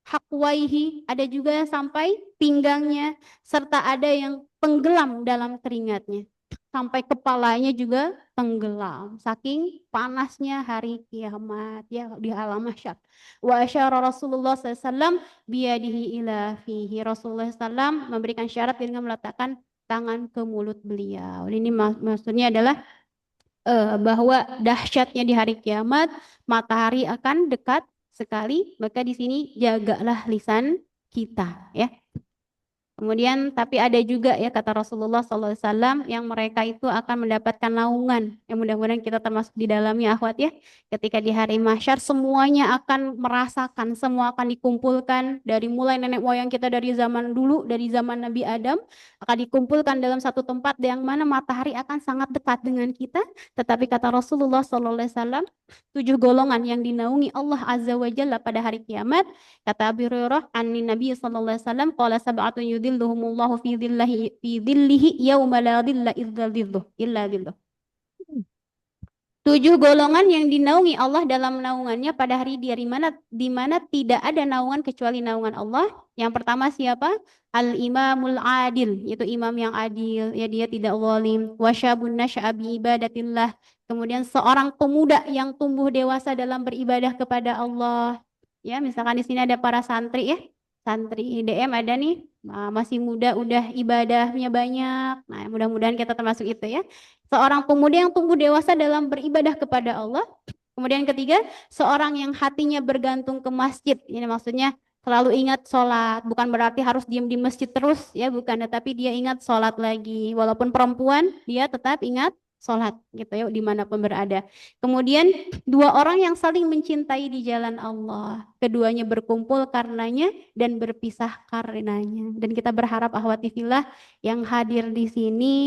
hakwaihi, ada juga yang sampai pinggangnya, serta ada yang tenggelam dalam keringatnya. Sampai kepalanya juga tenggelam. Saking panasnya hari kiamat ya di alam mahsyar. Wa asyara Rasulullah SAW biyadihi ila fihi. Rasulullah SAW memberikan syarat dengan meletakkan tangan ke mulut beliau. Ini maksudnya adalah bahwa dahsyatnya di hari kiamat, matahari akan dekat sekali, maka di sini jagalah lisan kita, ya. Kemudian tapi ada juga ya kata Rasulullah SAW yang mereka itu akan mendapatkan naungan. Yang mudah-mudahan kita termasuk di dalamnya, akhwat ya. Ketika di hari mahsyar semuanya akan merasakan, semua akan dikumpulkan dari mulai nenek moyang kita dari zaman dulu, dari zaman Nabi Adam, akan dikumpulkan dalam satu tempat yang mana matahari akan sangat dekat dengan kita. Tetapi kata Rasulullah SAW, 7 golongan yang dinaungi Allah Azza wa Jalla pada hari kiamat. Kata Abi Hurairah, "Anni Nabi sallallahu alaihi wasallam qala sab'atun yudhilluhumullahu fi dhillihi yauma la dhilla illa dhilluh." 7 golongan yang dinaungi Allah dalam naungannya pada hari di mana tidak ada naungan kecuali naungan Allah. Yang pertama siapa? Al-imamul adil, yaitu imam yang adil, ya dia tidak zalim. Wa syabun nasya'a bi ibadatillah. Kemudian seorang pemuda yang tumbuh dewasa dalam beribadah kepada Allah. Ya, misalkan di sini ada para santri ya. Santri IDM ada nih, masih muda udah ibadahnya banyak. Nah, mudah-mudahan kita termasuk itu ya. Seorang pemuda yang tumbuh dewasa dalam beribadah kepada Allah. Kemudian ketiga, seorang yang hatinya bergantung ke masjid. Ini maksudnya selalu ingat sholat. Bukan berarti harus diam di masjid terus ya, bukan. Tetapi dia ingat sholat lagi. Walaupun perempuan, dia tetap ingat sholat gitu ya dimanapun berada. Kemudian 2 orang yang saling mencintai di jalan Allah, keduanya berkumpul karenanya dan berpisah karenanya. Dan kita berharap ahwati fillah yang hadir di sini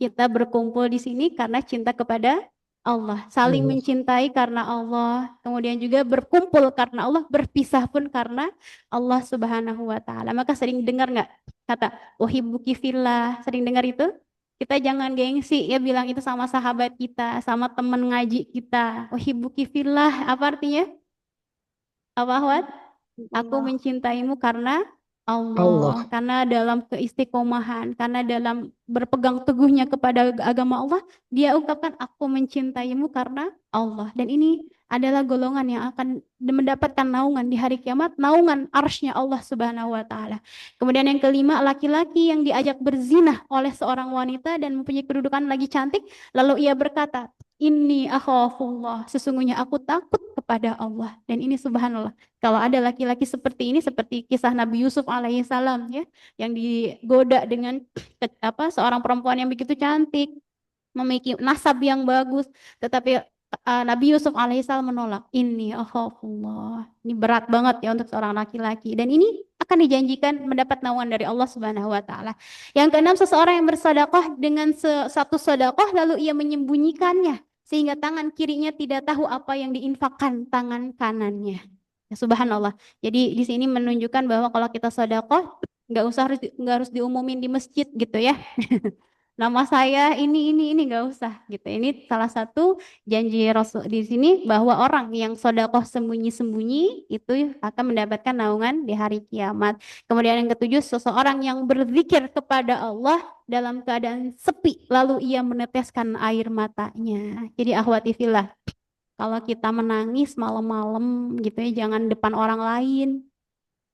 kita berkumpul di sini karena cinta kepada Allah, saling mencintai karena Allah, kemudian juga berkumpul karena Allah, berpisah pun karena Allah Subhanahu wa taala. Maka sering dengar nggak kata uhibbuki fillah? Sering dengar itu? Kita jangan gengsi ya bilang itu sama sahabat kita, sama teman ngaji kita. Uhibbuki fillah, apa artinya? Apa, Ahwat? Aku mencintaimu karena Allah, karena dalam keistiqomahan, karena dalam berpegang teguhnya kepada agama Allah, dia ungkapkan aku mencintaimu karena Allah. Dan ini adalah golongan yang akan mendapatkan naungan di hari kiamat, naungan arsy-Nya Allah Subhanahu wa taala. Kemudian yang kelima, laki-laki yang diajak berzinah oleh seorang wanita dan mempunyai kedudukan lagi cantik, lalu ia berkata, "Inni akhafullah," sesungguhnya aku takut kepada Allah. Dan ini subhanallah, kalau ada laki-laki seperti ini, seperti kisah Nabi Yusuf alaihissalam ya, yang digoda dengan seorang perempuan yang begitu cantik, memiliki nasab yang bagus, tetapi Nabi Yusuf alaihissalam menolak. Ini akhafullah. Ini berat banget ya untuk seorang laki-laki. Dan ini akan dijanjikan mendapat naungan dari Allah Subhanahu wa taala. Yang keenam, seseorang yang bersedekah dengan satu sedekah lalu ia menyembunyikannya sehingga tangan kirinya tidak tahu apa yang diinfakkan tangan kanannya. Ya, subhanallah. Jadi di sini menunjukkan bahwa kalau kita sedekah nggak harus diumumin di masjid gitu ya. nama saya ini nggak usah gitu. Ini salah satu janji Rasul di sini bahwa orang yang sodakoh sembunyi-sembunyi itu akan mendapatkan naungan di hari kiamat. Kemudian yang ketujuh, seseorang yang berzikir kepada Allah dalam keadaan sepi, lalu ia meneteskan air matanya. Jadi akhwati fillah, kalau kita menangis malam-malam gitu ya, jangan depan orang lain.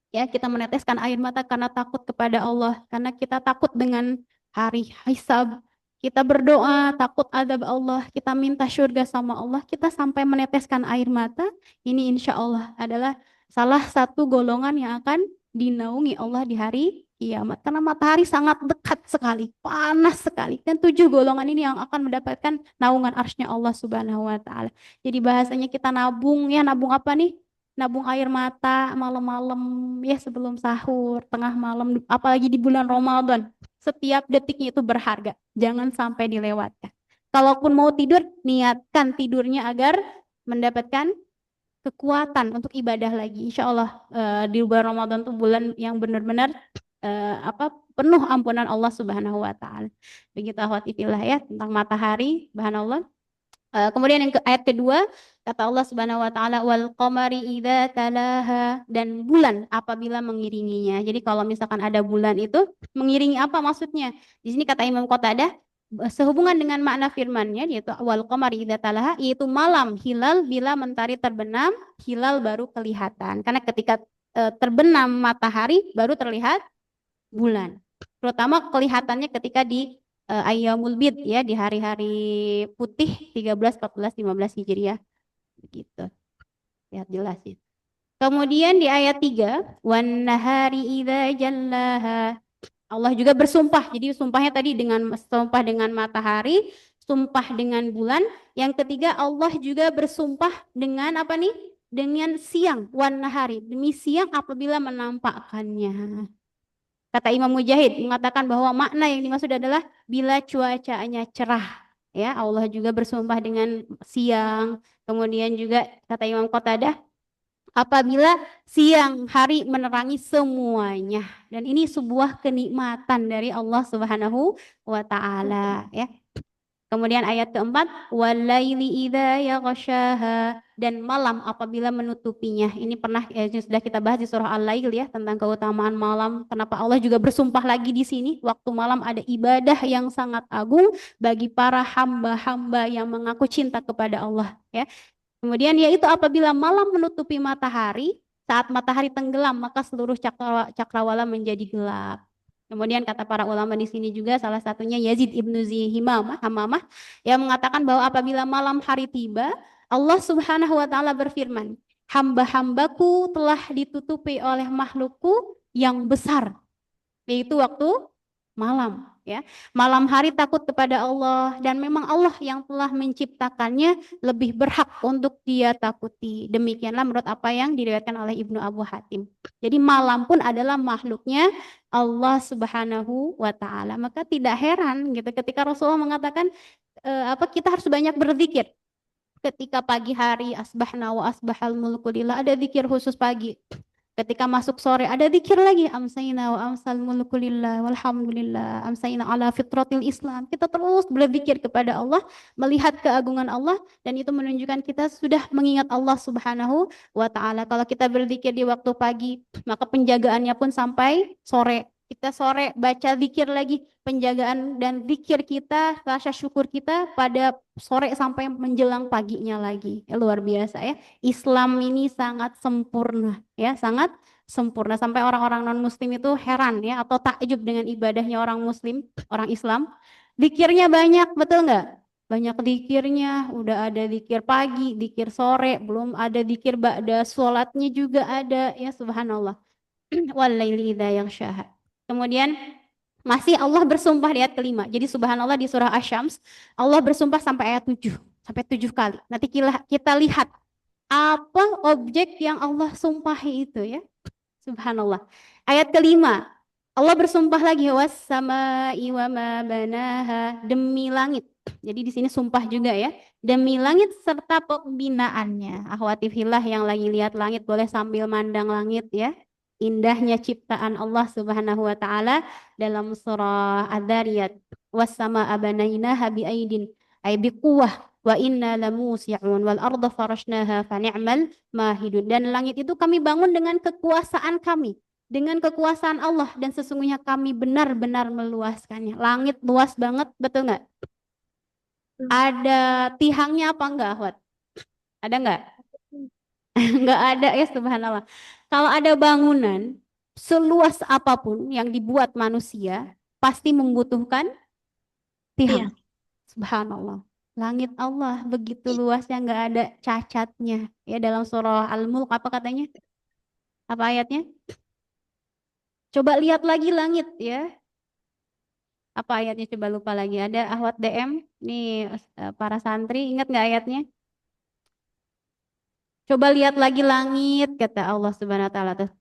Ya, kita meneteskan air mata karena takut kepada Allah, karena kita takut dengan hari hisab. Kita berdoa takut azab Allah, kita minta surga sama Allah, kita sampai meneteskan air mata. Ini insya Allah adalah salah satu golongan yang akan dinaungi Allah di hari kiamat. Karena matahari sangat dekat sekali, panas sekali. Dan 7 golongan ini yang akan mendapatkan naungan arsy-Nya Allah Subhanahu wa Ta'ala. Jadi bahasanya kita nabung, ya nabung apa nih? Nabung air mata malam-malam ya sebelum sahur, tengah malam, apalagi di bulan Ramadan. Setiap detiknya itu berharga. Jangan sampai dilewatkan. Kalaupun mau tidur, niatkan tidurnya agar mendapatkan kekuatan untuk ibadah lagi. Insya Allah di bulan Ramadan itu bulan yang benar-benar penuh ampunan Allah Subhanahu wa Ta'ala. Begitu akhwati fillah ya tentang matahari, subhanallah. Kemudian yang ayat kedua, kata Allah Subhanahu wa taala wal qamari idza talaha, dan bulan apabila mengiringinya. Jadi kalau misalkan ada bulan itu mengiringi apa maksudnya? Di sini kata Imam Qatadah sehubungan dengan makna firman-Nya yaitu wal qamari idza talaha, yaitu malam hilal bila mentari terbenam, hilal baru kelihatan. Karena ketika terbenam matahari baru terlihat bulan. Terutama kelihatannya ketika di Ayyamul Bid ya, di hari-hari putih 13, 14, 15 Hijriah begitu. Lihat jelas ya. Kemudian di ayat 3, wan nahari idza jallaha. Allah juga bersumpah. Jadi sumpahnya tadi dengan sumpah dengan matahari, sumpah dengan bulan. Yang ketiga Allah juga bersumpah dengan apa nih? Dengan siang, wan nahari, demi siang apabila menampakkannya. Kata Imam Mujahid mengatakan bahwa makna yang dimaksud adalah bila cuacanya cerah. Ya, Allah juga bersumpah dengan siang. Kemudian juga kata Imam Qatadah apabila siang hari menerangi semuanya. Dan ini sebuah kenikmatan dari Allah Subhanahu wa taala, ya. Kemudian ayat keempat, walaili idza yaghshaha, dan malam apabila menutupinya. Ini pernah sudah kita bahas di surah Al-Lail ya tentang keutamaan malam. Kenapa Allah juga bersumpah lagi di sini? Waktu malam ada ibadah yang sangat agung bagi para hamba-hamba yang mengaku cinta kepada Allah ya. Kemudian yaitu apabila malam menutupi matahari, saat matahari tenggelam maka seluruh cakrawala menjadi gelap. Kemudian kata para ulama di sini juga salah satunya Yazid ibnu Hamamah yang mengatakan bahwa apabila malam hari tiba, Allah Subhanahu wa taala berfirman, hamba-hambaku telah ditutupi oleh makhlukku yang besar, yaitu waktu malam ya. Malam hari takut kepada Allah dan memang Allah yang telah menciptakannya lebih berhak untuk dia takuti. Demikianlah menurut apa yang diriwayatkan oleh Ibnu Abu Hatim. Jadi malam pun adalah makhluknya Allah Subhanahu wa taala. Maka tidak heran gitu ketika Rasulullah mengatakan kita harus banyak berzikir. Ketika pagi hari asbahna wa asbahal mulku lillah, ada zikir khusus pagi. Ketika masuk sore ada zikir lagi, amsayna wa amsal mulku lillah walhamdulillah, amsayna ala fitratil Islam. Kita terus berzikir kepada Allah, melihat keagungan Allah, dan itu menunjukkan kita sudah mengingat Allah Subhanahu wa taala. Kalau kita berzikir di waktu pagi, maka penjagaannya pun sampai sore. Kita sore baca zikir lagi, penjagaan dan zikir kita, rasa syukur kita pada sore sampai menjelang paginya lagi. Ya, luar biasa ya. Islam ini sangat sempurna ya, sangat sempurna sampai orang-orang non-muslim itu heran ya atau takjub dengan ibadahnya orang muslim, orang Islam. Zikirnya banyak, betul nggak? Banyak zikirnya, udah ada zikir pagi, zikir sore, belum ada zikir ba'da sholatnya juga ada ya, subhanallah. Walaili idza yaghshaha. Kemudian masih Allah bersumpah di ayat kelima. Jadi subhanallah di surah Asy-Syams Allah bersumpah sampai ayat 7, sampai 7 kali. Nanti kita lihat apa objek yang Allah sumpahi itu ya. Subhanallah. Ayat kelima Allah bersumpah lagi was-samaa'i wa ma banaha, demi langit. Jadi di sini sumpah juga ya. Demi langit serta pembinaannya. Akhwati fillah yang lagi lihat langit boleh sambil mandang langit ya. Indahnya ciptaan Allah Subhanahu wa taala dalam surah Adz-Dzariyat. was samaa banainaha biaidin ay biquwah wa inna lamusi'un wal arda farashnaha fa ni'mal mahidun. Dan langit itu kami bangun dengan kekuasaan kami, dengan kekuasaan Allah, dan sesungguhnya kami benar-benar meluaskannya. Langit luas banget, betul nggak? Ada tiangnya apa enggak, Ahwat? Ada nggak? Nggak ada ya, subhanallah. Kalau ada bangunan seluas apapun yang dibuat manusia, pasti membutuhkan tiang. Tiang. Subhanallah. Langit Allah begitu luasnya, nggak ada cacatnya. Ya, dalam surah Al-Mulk apa katanya? Apa ayatnya? Coba lihat lagi langit ya. Apa ayatnya? Coba lupa lagi. Ada Ahwat DM. Nih para santri ingat nggak ayatnya? Coba lihat lagi langit, kata Allah Subhanahu wa taala tuh.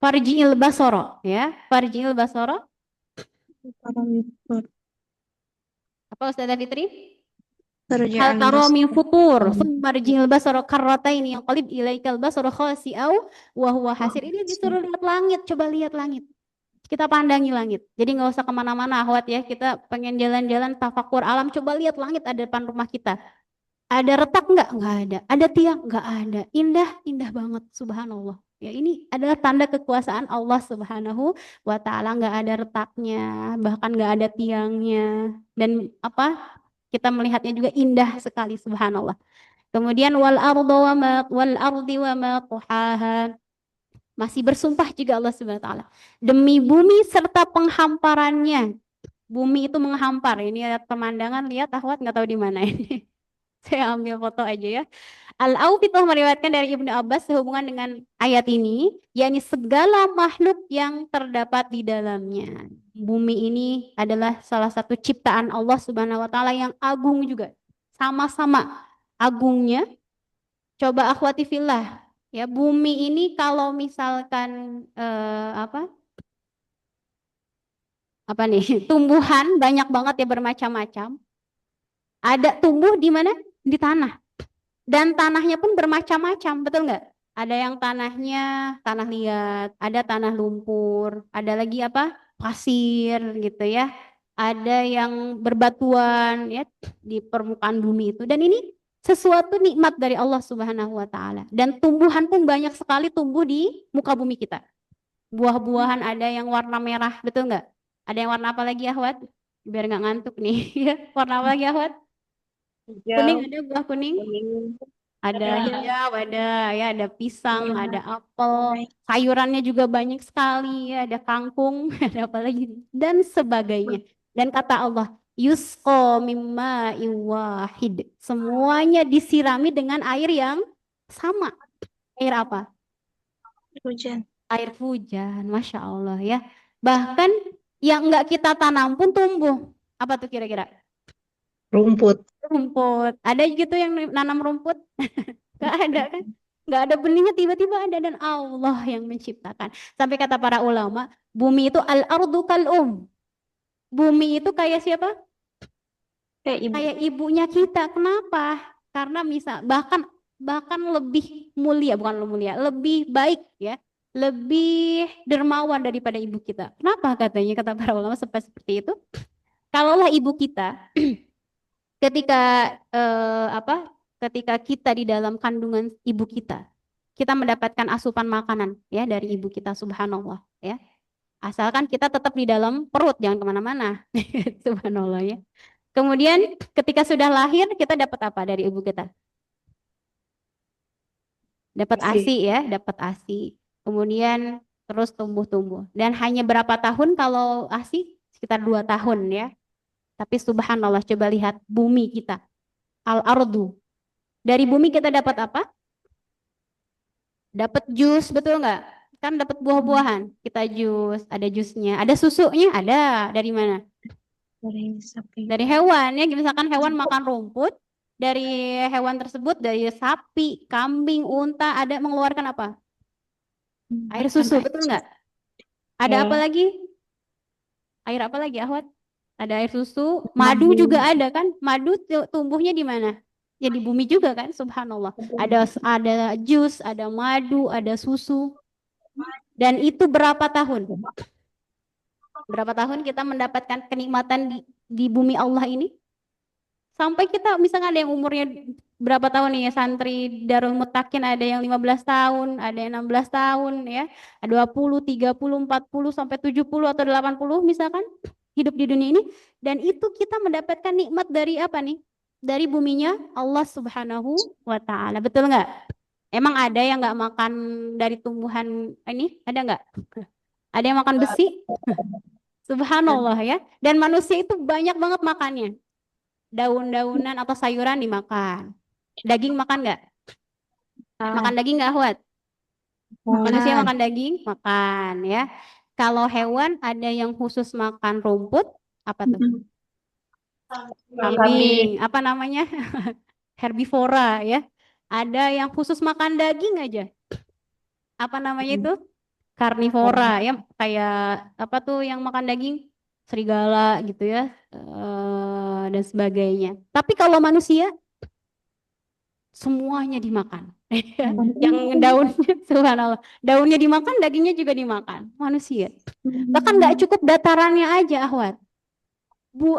Farji'il basara ya. Farji'il basara. Apa Ustazah Fitri? Hal Kerjaan taro min besar. futur marjihil basara karratain yang qalib ilaikal basara khasi'au wa huwa hasir. Ini disuruh lihat langit, coba lihat langit. Kita pandangi langit. Jadi nggak usah kemana-mana, Ahwat ya. Kita pengen jalan-jalan tafakur alam, coba lihat langit ada depan rumah kita. Ada retak nggak? Nggak ada. Ada tiang? Nggak ada. Indah, indah banget. Subhanallah. Ya, ini adalah tanda kekuasaan Allah Subhanahu wa Ta'ala. Nggak ada retaknya, bahkan nggak ada tiangnya. Dan apa? Kita melihatnya juga indah sekali. Subhanallah. Kemudian wal ardi wa ma tuhaha. Masih bersumpah juga Allah Subhanahu wa Ta'ala. Demi bumi serta penghamparannya. Bumi itu menghampar. Ini lihat pemandangan, lihat Ahwat nggak tahu di mana ini. Saya ambil foto aja ya. Al-Awfitoh meriwayatkan dari Ibnu Abbas sehubungan dengan ayat ini, yakni segala makhluk yang terdapat di dalamnya. Bumi ini adalah salah satu ciptaan Allah Subhanahu wa taala yang agung juga. Sama-sama agungnya. Coba akhwati fillah, ya bumi ini kalau misalkan apa nih tumbuhan banyak banget ya bermacam-macam. Ada tumbuh di mana? Di tanah. Dan tanahnya pun bermacam-macam, betul nggak? Ada yang tanahnya tanah liat, ada tanah lumpur, ada lagi apa? Pasir gitu ya. Ada yang berbatuan ya di permukaan bumi itu. Dan ini sesuatu nikmat dari Allah Subhanahu wa taala. Dan tumbuhan pun banyak sekali tumbuh di muka bumi kita. Buah-buahan ada yang warna merah, betul nggak? Ada yang warna apa lagi, Ahwat? Biar nggak ngantuk nih. Warna apa lagi, Ahwat? Kuning, Hijau, ada buah kuning? kuning, Ada hijau, ada ya, ada pisang, merah, ada apel, sayurannya juga banyak sekali ya, ada kangkung, ada apa lagi dan sebagainya. Dan kata Allah, yusqa mimma wahid. Semuanya disirami dengan air yang sama. Air apa? hujan. Air hujan, Masya Allah ya. Bahkan yang enggak kita tanam pun tumbuh. Apa tuh kira-kira? Rumput. Rumput. Ada gitu yang nanam rumput? Gak ada kan? Gak ada benihnya, tiba-tiba ada, dan Allah yang menciptakan. Sampai kata para ulama, bumi itu al-ardu kal-um. Bumi itu kayak siapa? Kayak ibu. Kayak ibunya kita. Kenapa? Karena misal bahkan bahkan lebih mulia, bukan lebih mulia, lebih baik ya. Lebih dermawan daripada ibu kita. Kenapa katanya kata para ulama seperti itu? Kalaulah ibu kita ketika ketika kita di dalam kandungan ibu kita mendapatkan asupan makanan ya dari ibu kita, subhanallah ya, asalkan kita tetap di dalam perut, jangan kemana-mana. Subhanallah ya. Kemudian ketika sudah lahir kita dapat apa dari ibu kita? Dapat ASI ya, dapat ASI. Kemudian terus tumbuh-tumbuh, dan hanya berapa tahun kalau ASI? Sekitar 2 tahun ya. Tapi subhanallah, coba lihat bumi kita, al-ardu. Dari bumi kita dapat apa? Dapat jus, betul nggak? Kan dapat buah-buahan. Kita jus, ada jusnya, ada susunya, ada. Dari mana? Dari sapi. Dari hewan ya. Misalkan hewan makan rumput, dari hewan tersebut, dari sapi, kambing, unta, ada mengeluarkan apa? Air susu, betul nggak? Ada apa lagi? Air apa lagi, Ahwat? Ada air susu, madu juga ada kan? Madu tumbuhnya di mana? Ya di bumi juga kan, subhanallah. Ada jus, ada madu, ada susu. Dan itu berapa tahun? Berapa tahun kita mendapatkan kenikmatan di bumi Allah ini? Sampai kita misalnya ada yang umurnya berapa tahun nih ya, santri Darul Mutakin, ada yang 15 tahun, ada yang 16 tahun ya, 20, 30, 40 sampai 70 atau 80 misalkan hidup di dunia ini, dan itu kita mendapatkan nikmat dari apa nih? Dari buminya Allah Subhanahu wa taala. Betul nggak? Emang ada yang nggak makan dari tumbuhan ini? Ada nggak? Ada yang makan besi? Subhanallah ya. Dan manusia itu banyak banget makannya. Daun-daunan atau sayuran dimakan. Daging makan nggak? Makan daging nggak, Ahwat? Manusia Makan. makan daging? Makan ya. Kalau hewan ada yang khusus makan rumput, apa tuh? Kambing. Apa namanya? Herbivora ya. Ada yang khusus makan daging aja. Apa namanya itu? Karnivora ya. Kayak apa tuh yang makan daging? Serigala gitu ya. Dan sebagainya. Tapi kalau manusia semuanya dimakan. Yang daunnya, subhanallah, daunnya dimakan, dagingnya juga dimakan. Manusia. Bahkan nggak cukup datarannya aja, Ahwat.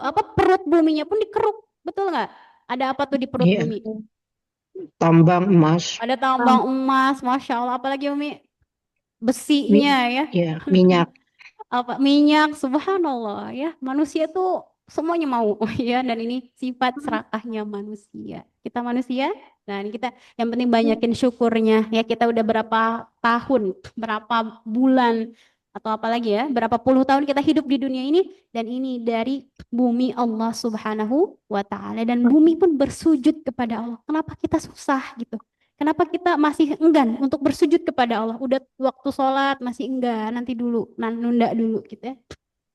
Apa perut buminya pun dikeruk, betul nggak? Ada apa tuh di perut Iya, bumi? tambang emas, Ada tambang emas, masya Allah. Apalagi Umi, mi- besinya ya. ya, minyak. Apa minyak, subhanallah ya, manusia tuh semuanya mau ya, dan ini sifat serakahnya manusia. Kita manusia, nah ini kita yang penting banyakin syukurnya ya. Kita udah berapa tahun, berapa bulan, atau apalagi ya, berapa puluh tahun kita hidup di dunia ini, dan ini dari bumi Allah Subhanahu wa taala, dan bumi pun bersujud kepada Allah. Kenapa kita susah gitu? Kenapa kita masih enggan untuk bersujud kepada Allah? Udah waktu sholat masih enggan, nanti dulu, nunda dulu gitu ya.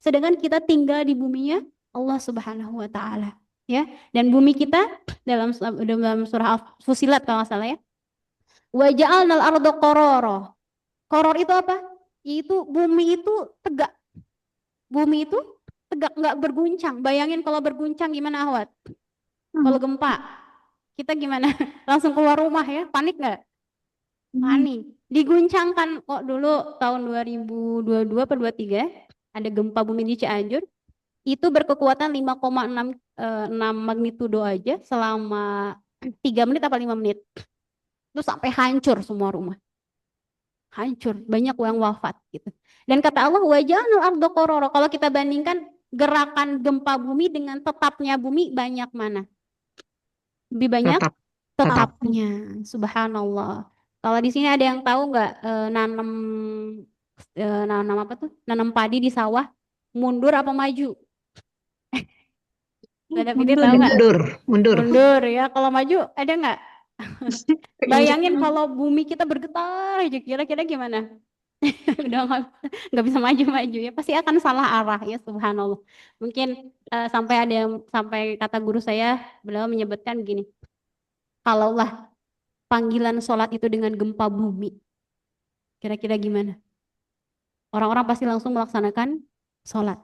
Sedangkan kita tinggal di buminya Allah Subhanahu wa taala, ya. Dan bumi kita dalam surah Fusilat kalau nggak salah ya. Wa ja'alnal arda qarara. Qaror itu apa? Itu bumi itu tegak. Bumi itu tegak, nggak berguncang. Bayangin kalau berguncang gimana, Ahwat? Kalau gempa, kita gimana? Langsung keluar rumah ya, panik nggak? Panik. Diguncangkan kok dulu tahun 2022 atau 23 ada gempa bumi di Cianjur. Itu berkekuatan 5,6 6 magnitudo aja selama 3 menit apa 5 menit. Itu sampai hancur semua rumah. Hancur, banyak yang wafat gitu. Dan kata Allah wajanul ardo kororo. Kalau kita bandingkan gerakan gempa bumi dengan tetapnya bumi, banyak mana? Lebih banyak Tetap, tetap. tetapnya. Subhanallah. Kalau di sini ada yang tahu nggak nanam nanam apa tuh? Nanam padi di sawah mundur apa maju? Ada pikir tahu nggak? Mundur, mundur. Mundur ya. Kalau maju ada nggak? Bayangin kalau bumi kita bergetar aja, kira-kira gimana? Udah nggak bisa maju-maju ya. Pasti akan salah arah ya. Subhanallah. Mungkin sampai kata guru saya, beliau menyebutkan begini. Kalaulah panggilan sholat itu dengan gempa bumi, kira-kira gimana? Orang-orang pasti langsung melaksanakan sholat.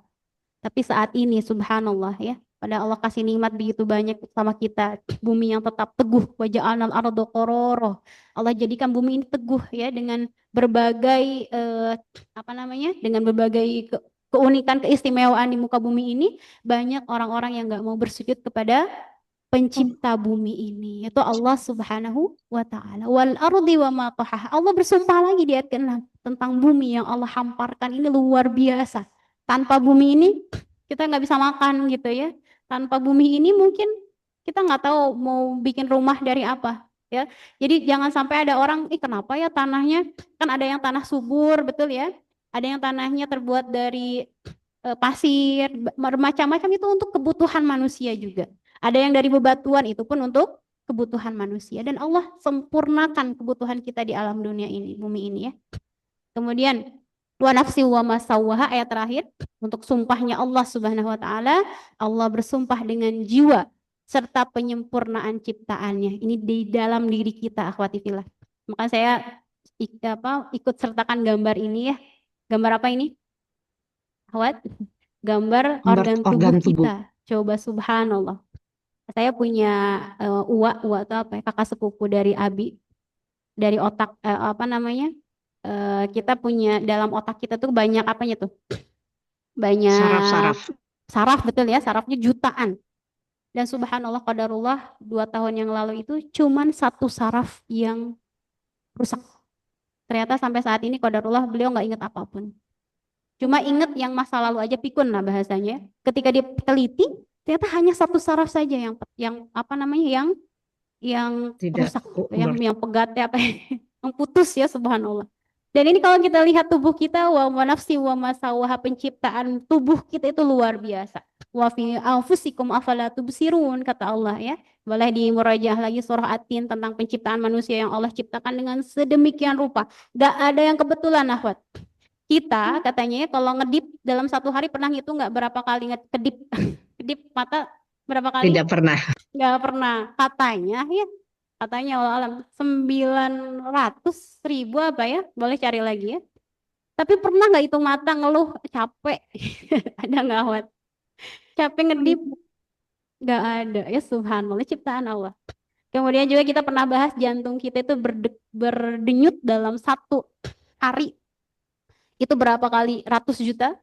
Tapi saat ini subhanallah ya, pada Allah kasih nikmat begitu banyak sama kita, bumi yang tetap teguh, wajah anal ardo kororo. Allah jadikan bumi ini teguh ya, dengan berbagai apa namanya, dengan berbagai keunikan keistimewaan di muka bumi ini. Banyak orang-orang yang nggak mau bersujud kepada pencipta bumi ini, yaitu Allah Subhanahu wa taala. Wal ardi wa ma tahaha. Allah bersumpah lagi di ayat ke-6 tentang bumi yang Allah hamparkan ini luar biasa. Tanpa bumi ini kita nggak bisa makan gitu ya. Tanpa bumi ini mungkin kita nggak tahu mau bikin rumah dari apa ya. Jadi jangan sampai ada orang, kenapa ya tanahnya, kan ada yang tanah subur betul ya. Ada yang tanahnya terbuat dari pasir, macam-macam, itu untuk kebutuhan manusia juga. Ada yang dari bebatuan, itu pun untuk kebutuhan manusia. Dan Allah sempurnakan kebutuhan kita di alam dunia ini, bumi ini ya. Kemudian wa nafsi wa ma sawwaha, ayat terakhir untuk sumpahnya Allah Subhanahu wa taala. Allah bersumpah dengan jiwa serta penyempurnaan ciptaannya. Ini di dalam diri kita, akhwati fillah. Maka saya ikut sertakan gambar ini ya. Gambar apa ini? Akhwat, gambar organ tubuh kita. Coba subhanallah. Saya punya uwa atau apa ya, kakak sepupu dari Abi, dari otak apa namanya? Kita punya dalam otak kita tuh banyak apanya tuh? banyak Saraf-saraf. saraf, betul ya, sarafnya jutaan. Dan subhanallah qadarullah 2 tahun yang lalu itu cuman satu saraf yang rusak. Ternyata sampai saat ini qadarullah beliau nggak ingat apapun. Cuma ingat yang masa lalu aja, pikun lah bahasanya. Ketika dia teliti, ternyata hanya satu saraf saja yang apa namanya, yang Tidak rusak, ber yang pegat ya, apa ya, yang putus ya, subhanallah. Dan ini kalau kita lihat tubuh kita, wa nafsi wa masawaha, penciptaan tubuh kita itu luar biasa. Wa fi anfusikum afala tubsirun, kata Allah ya. Boleh di murajaah lagi surah At-Tin tentang penciptaan manusia yang Allah ciptakan dengan sedemikian rupa. Gak ada yang kebetulan, Ahwat. Kita katanya ya, kalau ngedip dalam satu hari pernah ngitung nggak berapa kali kedip kedip mata berapa kali? tidak pernah. Nggak pernah. Katanya Allah alam 900.000 apa ya, boleh cari lagi ya. Tapi pernah nggak hitung mata ngeluh capek? Ada nggak, Wat? Capek ngedip? Nggak ada ya, subhanallah ciptaan Allah. Kemudian juga kita pernah bahas jantung kita itu berdenyut dalam satu hari itu berapa kali, ratus juta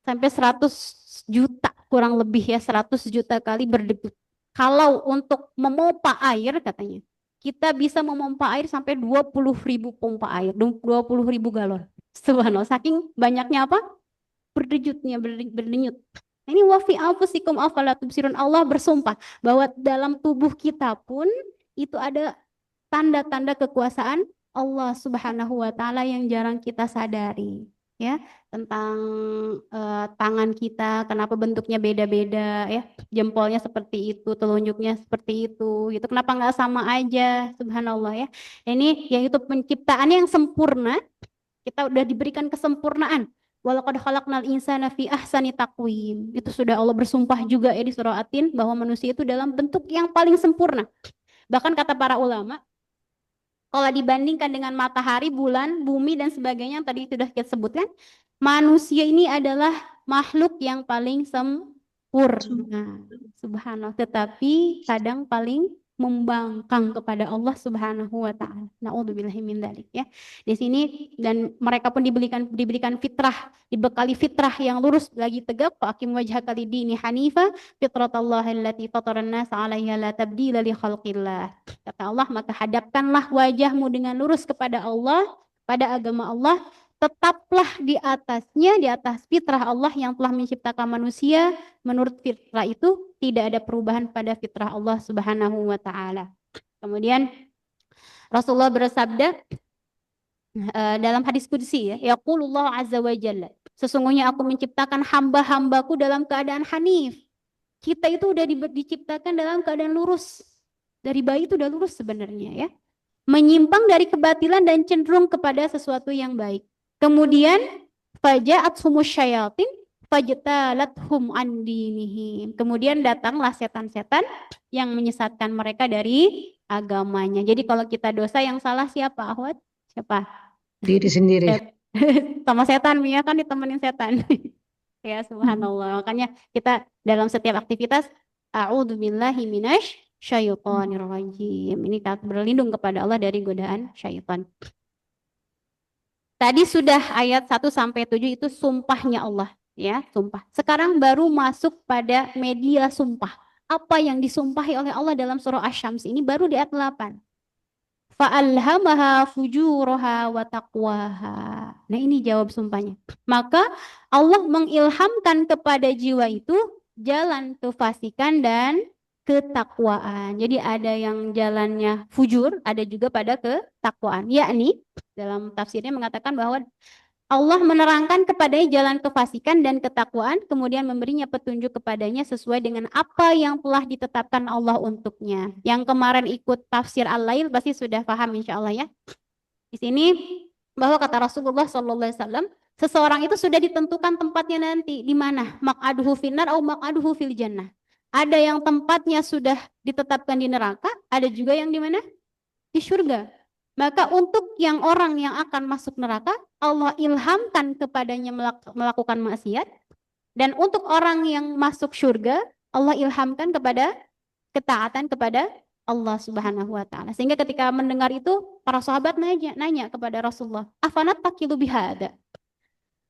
sampai 100 juta kurang lebih ya, 100 juta kali berdegup. Kalau untuk memompa air katanya, kita bisa memompa air sampai 20.000 pompa air, 20.000 galon. Subhanallah, saking banyaknya apa? Berdenyut. Ini wafi anfusikum afala tubsirun. Allah bersumpah bahwa dalam tubuh kita pun itu ada tanda-tanda kekuasaan Allah Subhanahu wa taala yang jarang kita sadari. Ya, tentang tangan kita, kenapa bentuknya beda-beda ya, jempolnya seperti itu, telunjuknya seperti itu, gitu. Kenapa nggak sama aja, subhanallah ya. Ini yaitu penciptaannya yang sempurna, kita udah diberikan kesempurnaan. Walaqad khalaqnal insana fi ahsani taqwim. Itu sudah Allah bersumpah juga ya di surah At-Tin bahwa manusia itu dalam bentuk yang paling sempurna. Bahkan kata para ulama, kalau dibandingkan dengan matahari, bulan, bumi, dan sebagainya yang tadi sudah kita sebutkan, manusia ini adalah makhluk yang paling sempurna. Subhanallah. Tetapi kadang paling membangkang kepada Allah Subhanahu wa taala. Nauzubillahi min dzalik ya. Di sini dan mereka pun diberikan fitrah, dibekali fitrah yang lurus lagi tegak, faqim wajhaka lid-dini hanifa fitratallahi allati fataran nas 'alaiha la tabdila li khalqillah. Kata Allah, maka hadapkanlah wajahmu dengan lurus kepada Allah, pada agama Allah, tetaplah di atasnya, di atas fitrah Allah yang telah menciptakan manusia. Menurut fitrah itu tidak ada perubahan pada fitrah Allah Subhanahu wa taala. Kemudian Rasulullah bersabda dalam hadis qudsi ya, yaqulullah azza wa jalla, sesungguhnya aku menciptakan hamba-hambaku dalam keadaan hanif. Kita itu udah diciptakan dalam keadaan lurus. Dari bayi itu udah lurus sebenarnya ya. Menyimpang dari kebatilan dan cenderung kepada sesuatu yang baik. Kemudian faja'athumus syayatin fajtalathum an dinihim. Kemudian datanglah setan-setan yang menyesatkan mereka dari agamanya. Jadi kalau kita dosa, yang salah siapa, Ahwat? Siapa? Diri sendiri. Sama setan, Mia kan ditemenin setan. Ya, subhanallah. Makanya kita dalam setiap aktivitas, a'udzubillahi minasy syaitonir rajim. Ini kita berlindung kepada Allah dari godaan syaitan. Tadi sudah ayat 1 sampai 7 itu sumpahnya Allah, ya, sumpah. Sekarang baru masuk pada media sumpah. Apa yang disumpahi oleh Allah dalam surah Asy-Syams ini baru di ayat 8. Fa'alhamaha fujuraha wa taqwaha. Nah, ini jawab sumpahnya. Maka Allah mengilhamkan kepada jiwa itu jalan kefasikan dan ketakwaan. Jadi ada yang jalannya fujur, ada juga pada ketakwaan. Yakni dalam tafsirnya mengatakan bahwa Allah menerangkan kepadanya jalan kefasikan dan ketakwaan, kemudian memberinya petunjuk kepadanya sesuai dengan apa yang telah ditetapkan Allah untuknya. Yang kemarin ikut tafsir Al-Lail pasti sudah paham insya Allah ya. Di sini bahwa kata Rasulullah SAW, seseorang itu sudah ditentukan tempatnya nanti di mana, maq'aduhu finnar atau maq'aduhu fil jannah. Ada yang tempatnya sudah ditetapkan di neraka, ada juga yang di mana? Di surga. Maka untuk yang orang yang akan masuk neraka, Allah ilhamkan kepadanya melakukan maksiat. Dan untuk orang yang masuk surga, Allah ilhamkan kepada ketaatan kepada Allah Subhanahu wa taala. Sehingga ketika mendengar itu, para sahabat nanya kepada Rasulullah, "Afanat taqilu bihada?"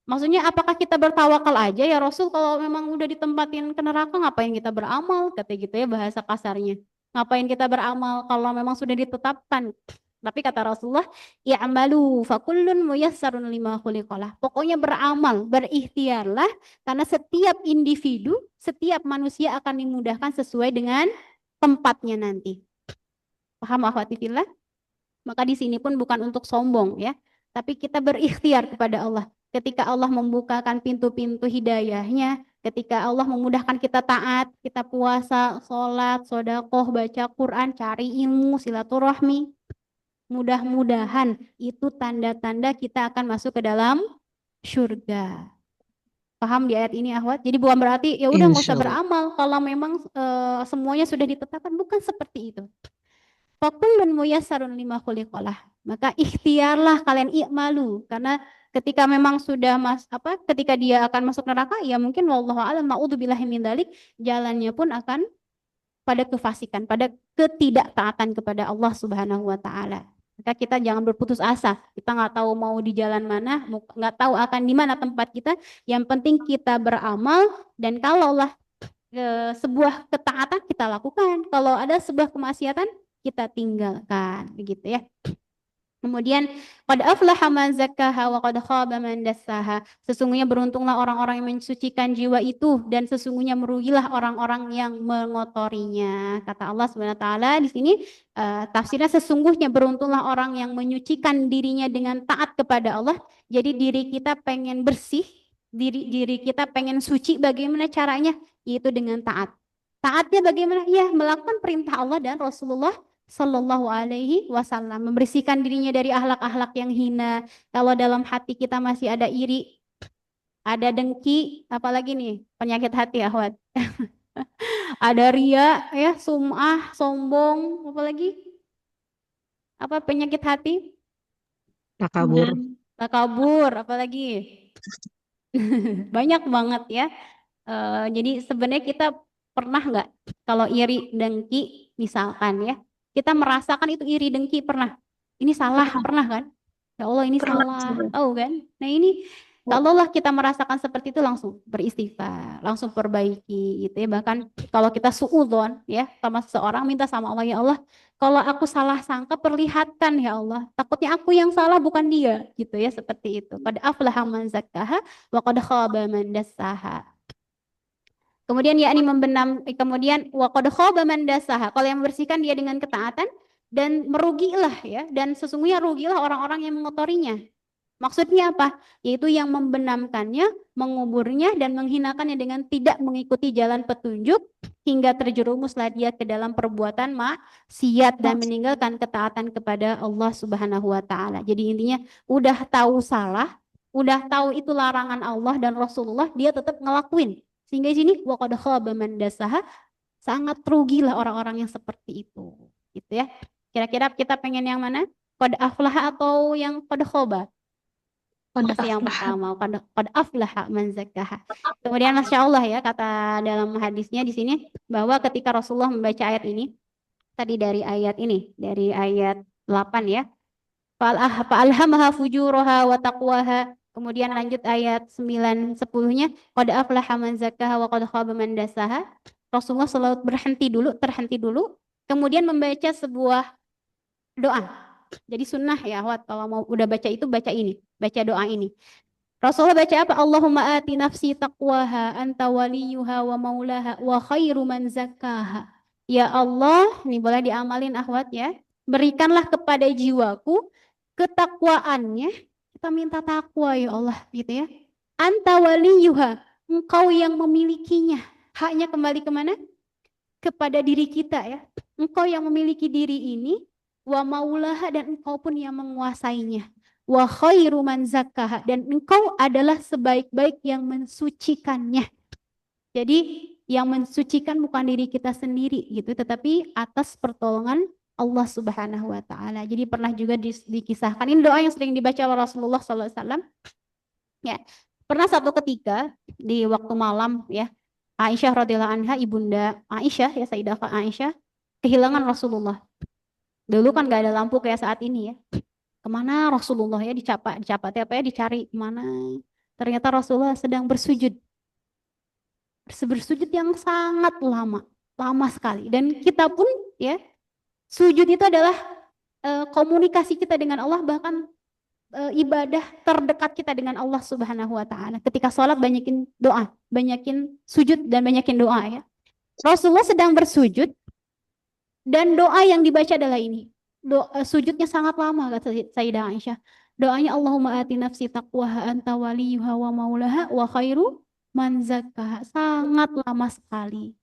Maksudnya apakah kita bertawakal aja ya Rasul, kalau memang udah ditempatin ke neraka ngapain kita beramal, kata gitu ya bahasa kasarnya. Ngapain kita beramal kalau memang sudah ditetapkan. Tapi kata Rasulullah, i'malu fakullun muyassarun lima khuliqalah. Pokoknya beramal, berikhtiarlah karena setiap individu, setiap manusia akan dimudahkan sesuai dengan tempatnya nanti. Paham akhwati fillah? Maka di sini pun bukan untuk sombong ya, tapi kita berikhtiar kepada Allah. Ketika Allah membukakan pintu-pintu hidayahnya, ketika Allah memudahkan kita taat, kita puasa, sholat, sodakoh, baca Quran, cari ilmu, silaturahmi. Mudah-mudahan itu tanda-tanda kita akan masuk ke dalam surga. Paham di ayat ini, Ahwat? Jadi bukan berarti ya udah nggak usah Insya Allah. beramal kalau memang semuanya sudah ditetapkan, bukan seperti itu. Fakullun muyassarun lima khuliqalah. Maka ikhtiarlah kalian i'malu, karena ketika memang sudah ketika dia akan masuk neraka ya mungkin wallahu a'lam naudzubillahi min dzalik, jalannya pun akan pada kefasikan, pada ketidaktaatan kepada Allah Subhanahu wa taala. Maka kita jangan berputus asa. Kita nggak tahu mau di jalan mana, nggak tahu akan di mana tempat kita. Yang penting kita beramal, dan kalaulah sebuah ketaatan kita lakukan. Kalau ada sebuah kemaksiatan kita tinggalkan, begitu ya. Kemudian qad aflaha man zakkaha wa qad khaba man dassaha. Sesungguhnya beruntunglah orang-orang yang mensucikan jiwa itu, dan sesungguhnya merugilah orang-orang yang mengotorinya. Kata Allah Subhanahu wa taala di sini, tafsirnya sesungguhnya beruntunglah orang yang menyucikan dirinya dengan taat kepada Allah. Jadi diri kita pengen bersih, diri kita pengen suci, bagaimana caranya? Yaitu dengan taat. Taatnya bagaimana? Ya, melakukan perintah Allah dan Rasulullah Sallallahu Alaihi Wasallam, membersihkan dirinya dari akhlak-akhlak yang hina. Kalau dalam hati kita masih ada iri, ada dengki, apalagi nih penyakit hati, Ahwat. Ada ria, ya, sum'ah, sombong, apalagi apa penyakit hati? Takabur. Takabur, apalagi banyak banget ya. Jadi sebenarnya kita pernah nggak kalau iri dengki misalkan ya, kita merasakan itu iri dengki, pernah? Ini salah, pernah kan? Ya Allah ini Pernah salah, saya. tahu kan? Nah ini kalaulah kita merasakan seperti itu langsung beristighfar, langsung perbaiki gitu ya. Bahkan kalau kita suudzon ya sama seseorang, minta sama Allah, ya Allah, kalau aku salah sangka perlihatkan ya Allah. Takutnya aku yang salah bukan dia gitu ya, seperti itu. Qad aflaha man zakkaha wa qad khaba man dassaha. Kemudian yakni kemudian wa qad khaba man dassaha. Kalau yang membersihkan dia dengan ketaatan, dan merugilah ya, dan sesungguhnya rugilah orang-orang yang mengotorinya. Maksudnya apa? Yaitu yang membenamkannya, menguburnya, dan menghinakannya dengan tidak mengikuti jalan petunjuk, hingga terjerumuslah dia ke dalam perbuatan maksiat dan meninggalkan ketaatan kepada Allah Subhanahu wa taala. Jadi intinya udah tahu salah, udah tahu itu larangan Allah dan Rasulullah, dia tetap ngelakuin. Sehingga di sini wa qad khaba man dassaha, sangat rugilah orang-orang yang seperti itu. Gitu ya. Kira-kira kita pengen yang mana? Qad aflaha atau yang qad khaba? Qad Masih yang aflaha. pertama, qad aflaha man zakkaha. Kemudian Masya Allah ya, kata dalam hadisnya di sini, bahwa ketika Rasulullah membaca ayat ini, tadi dari ayat ini, dari ayat 8 ya, fa'alhamaha fujuraha wa taqwaha. Kemudian lanjut ayat 9 10-nya, qad aflaha man zakkaha wa qad khaba man dassaha. Rasulullah selalu terhenti dulu, kemudian membaca sebuah doa. Jadi sunnah ya, kalau mau udah baca itu baca ini, baca doa ini. Rasulullah baca apa? Allahumma ati nafsi taqwaha anta waliyuha wa maulaha wa khairu man zakkaha. Ya Allah, ini boleh diamalin akhwat ya. Berikanlah kepada jiwaku ketakwaannya. Kita minta takwa ya Allah gitu ya. Anta waliyuha, engkau yang memilikinya. Haknya kembali kemana? Kepada diri kita ya. Engkau yang memiliki diri ini, wa maulaha, dan engkau pun yang menguasainya. Wa khairu man zakkaha, dan engkau adalah sebaik-baik yang mensucikannya. Jadi yang mensucikan bukan diri kita sendiri gitu, tetapi atas pertolongan Allah Subhanahu wa taala. Jadi pernah juga dikisahkan, ini doa yang sering dibaca oleh Rasulullah SAW. Ya, pernah satu ketika di waktu malam ya, Aisyah radhiyallahu anha, ibunda Aisyah ya, Sayyidah Aisyah, kehilangan Rasulullah. Dulu kan gak ada lampu kayak saat ini ya. Kemana Rasulullah ya, dicari kemana. Ternyata Rasulullah sedang bersujud. Bersujud yang sangat lama. Lama sekali. Dan kita pun ya, sujud itu adalah komunikasi kita dengan Allah, bahkan ibadah terdekat kita dengan Allah Subhanahu wa taala. Ketika sholat banyakin doa, banyakin sujud dan banyakin doa ya. Rasulullah sedang bersujud dan doa yang dibaca adalah ini. Sujudnya sangat lama kata Sayyidah Aisyah. Doanya Allahumma ati nafsi taqwaha anta waliyuha wa maulaha wa khairu man zakkaha. Sangat lama sekali.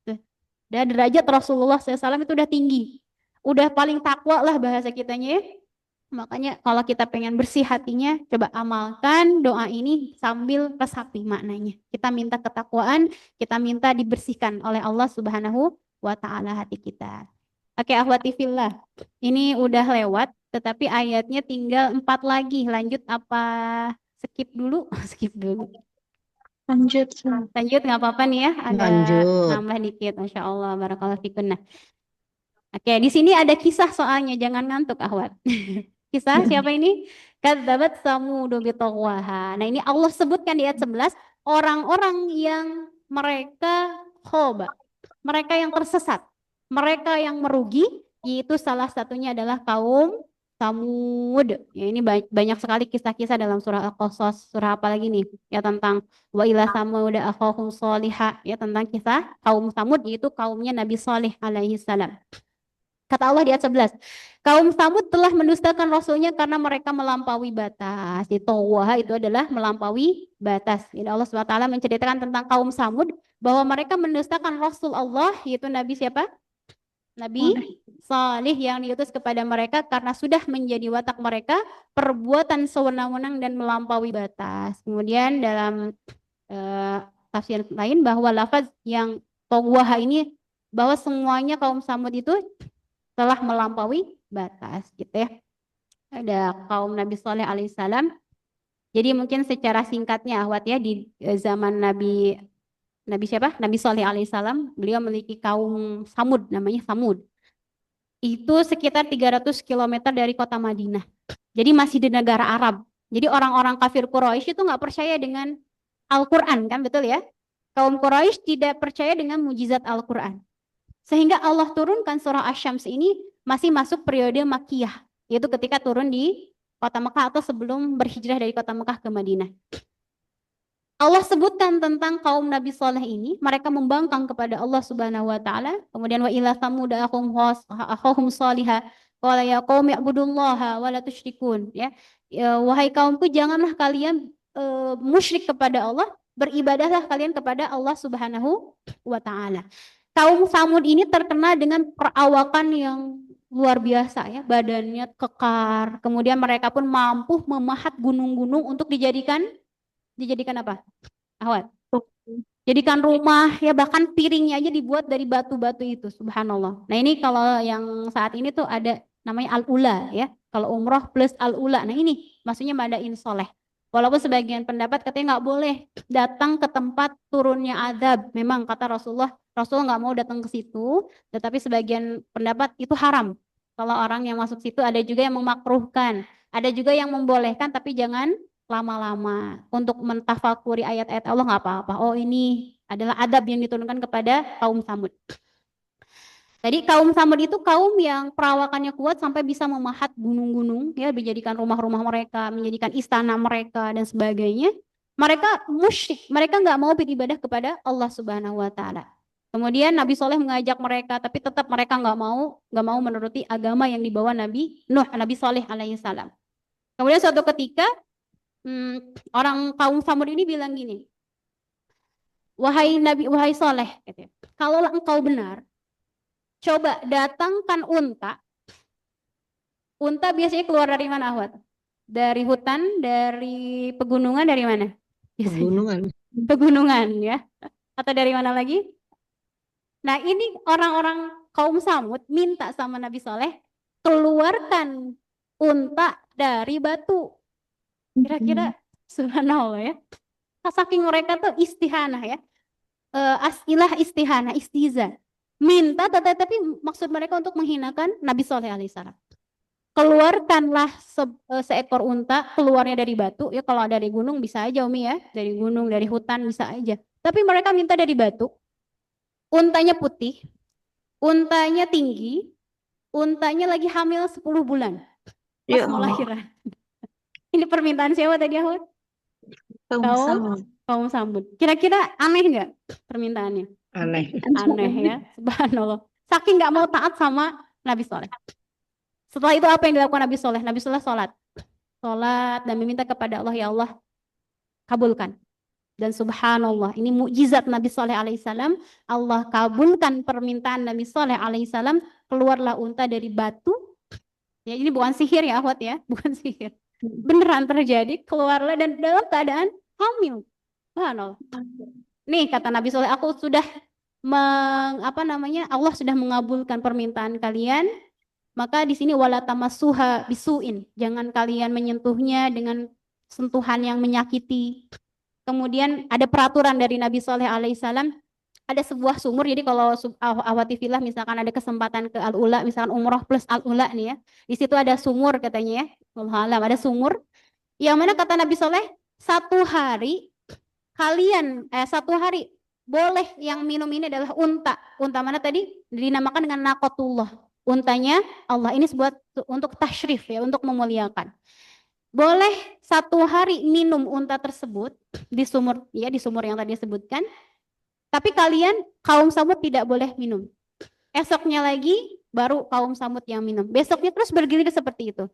Dan derajat Rasulullah SAW itu udah tinggi. Udah paling takwa lah bahasa kitanya ya. Makanya kalau kita pengen bersih hatinya, coba amalkan doa ini sambil resapi maknanya. Kita minta ketakwaan, kita minta dibersihkan oleh Allah Subhanahu wa taala hati kita. Oke, akhwati fillah. Ini udah lewat, tetapi ayatnya tinggal 4 lagi. Lanjut apa skip dulu? Skip dulu. Lanjut. Lanjut nggak apa-apa nih ya. Ada Lanjut. nambah dikit, Masya Allah, barakallahu fikunna. Oke, di sini ada kisah soalnya, jangan ngantuk akhwat. Kisah siapa ini? Kadzabat Samudu bitagwaha. Nah, ini Allah sebutkan di ayat 11 orang-orang yang mereka khoba, mereka yang tersesat, mereka yang merugi, yaitu salah satunya adalah kaum Samud. Ya, ini banyak sekali kisah-kisah dalam surah Al-Qasas, surah apa lagi nih? Ya tentang wa ila samud akhahum sholihah, ya tentang kisah kaum Samud, yaitu kaumnya Nabi Saleh alaihi salam. Kata Allah di ayat 11, kaum Samud telah mendustakan Rasulnya karena mereka melampaui batas. Tawah itu adalah melampaui batas. Jadi Allah SWT menceritakan tentang kaum Samud bahwa mereka mendustakan Rasul Allah, yaitu Nabi siapa? Nabi Salih yang diutus kepada mereka karena sudah menjadi watak mereka perbuatan sewenang-wenang dan melampaui batas. Kemudian dalam tafsir lain bahwa lafaz yang tawah ini bahwa semuanya kaum Samud itu telah melampaui batas gitu ya. Ada kaum Nabi Saleh alaihissalam. Jadi mungkin secara singkatnya ahwat ya, di zaman Nabi siapa? Nabi Saleh alaihissalam, beliau memiliki kaum Samud, namanya Samud. Itu sekitar 300 km dari kota Madinah. Jadi masih di negara Arab. Jadi orang-orang kafir Quraisy itu nggak percaya dengan Al-Quran kan, betul ya? Kaum Quraisy tidak percaya dengan mujizat Al-Quran. Sehingga Allah turunkan surah Asy-Syams ini masih masuk periode Makkiyah, yaitu ketika turun di kota Mekah atau sebelum berhijrah dari kota Mekah ke Madinah. Allah sebutkan tentang kaum Nabi Saleh ini, mereka membangkang kepada Allah Subhanahu wa taala. Kemudian wa ila samud akhahum salihah qala ya qaumi ibudullaha wa la tusyrikun, ya. Wahai kaumku, janganlah kalian musyrik kepada Allah, beribadahlah kalian kepada Allah Subhanahu wa taala. Kaum Samud ini terkenal dengan perawakan yang luar biasa ya, badannya kekar. Kemudian mereka pun mampu memahat gunung-gunung untuk dijadikan apa? Ahwat. Jadikan rumah ya, bahkan piringnya aja dibuat dari batu-batu itu, subhanallah. Nah, ini kalau yang saat ini tuh ada namanya al-ula ya. Kalau umroh plus al-ula. Nah, ini maksudnya madain soleh. Walaupun sebagian pendapat katanya nggak boleh datang ke tempat turunnya azab. Memang kata Rasulullah nggak mau datang ke situ, tetapi sebagian pendapat itu haram. Kalau orang yang masuk situ, ada juga yang memakruhkan, ada juga yang membolehkan, tapi jangan lama-lama. Untuk mentafakuri ayat-ayat Allah nggak apa-apa. Oh, ini adalah adab yang diturunkan kepada kaum Samud. Jadi kaum Samud itu kaum yang perawakannya kuat sampai bisa memahat gunung-gunung, ya, menjadikan rumah-rumah mereka, menjadikan istana mereka dan sebagainya. Mereka musyrik, mereka nggak mau beribadah kepada Allah Subhanahu wa taala. Kemudian Nabi Soleh mengajak mereka, tapi tetap mereka nggak mau menuruti agama yang dibawa Nabi Nuh, Nabi Soleh alaihissalam. Kemudian suatu ketika orang kaum Samud ini bilang gini, wahai Soleh, kalau engkau benar, coba datangkan unta. Unta biasanya keluar dari mana, Ahwat? Dari hutan, dari pegunungan, dari mana? Pegunungan. Pegunungan ya. Atau dari mana lagi? Nah, ini orang-orang kaum Samud minta sama Nabi Soleh, keluarkan unta dari batu. Kira-kira subhanallah ya. Saking mereka tuh istihanah ya. Asilah istihanah, istihza. Minta, tapi maksud mereka untuk menghinakan Nabi Saleh alaihissalam. keluarkanlah seekor unta, keluarnya dari batu, ya kalau dari gunung bisa aja Umi ya, dari gunung, dari hutan bisa aja. Tapi mereka minta dari batu, untanya putih, untanya tinggi, untanya lagi hamil 10 bulan pas Ya mau Allah. lahiran. Ini permintaan siapa tadi Ahmad? Kaum Kaum Samud. kaum Samud. Kira-kira aneh nggak permintaannya? Aneh. Aneh ya, subhanallah. Saking nggak mau taat sama Nabi Soleh. Setelah itu apa yang dilakukan Nabi Soleh? Nabi Soleh sholat. Sholat dan meminta kepada Allah, ya Allah, kabulkan. Dan subhanallah, ini mukjizat Nabi Soleh alaihissalam. Allah kabulkan permintaan Nabi Soleh alaihissalam. Keluarlah unta dari batu. Ya, ini bukan sihir ya, Ahwat ya, bukan sihir. Beneran terjadi, keluarlah dan dalam keadaan hamil. Subhanallah. Nih kata Nabi Soleh, aku sudah Allah sudah mengabulkan permintaan kalian. Maka di sini wala tamassuha bisuin. Jangan kalian menyentuhnya dengan sentuhan yang menyakiti. Kemudian ada peraturan dari Nabi Soleh alaihissalam, ada sebuah sumur. Jadi kalau awati filah misalkan ada kesempatan ke Al-Ula, misalkan umroh plus Al-Ula nih ya, di situ ada sumur katanya ya, wallahu alam, ada sumur yang mana kata Nabi Soleh, satu hari boleh yang minum ini adalah unta mana tadi dinamakan dengan nakotullah, untanya Allah. Ini buat untuk tasyrif ya, untuk memuliakan. Boleh satu hari minum unta tersebut di sumur ya, di sumur yang tadi disebutkan. Tapi kalian kaum Samud tidak boleh minum. Esoknya lagi baru kaum Samud yang minum. Besoknya terus bergilir seperti itu.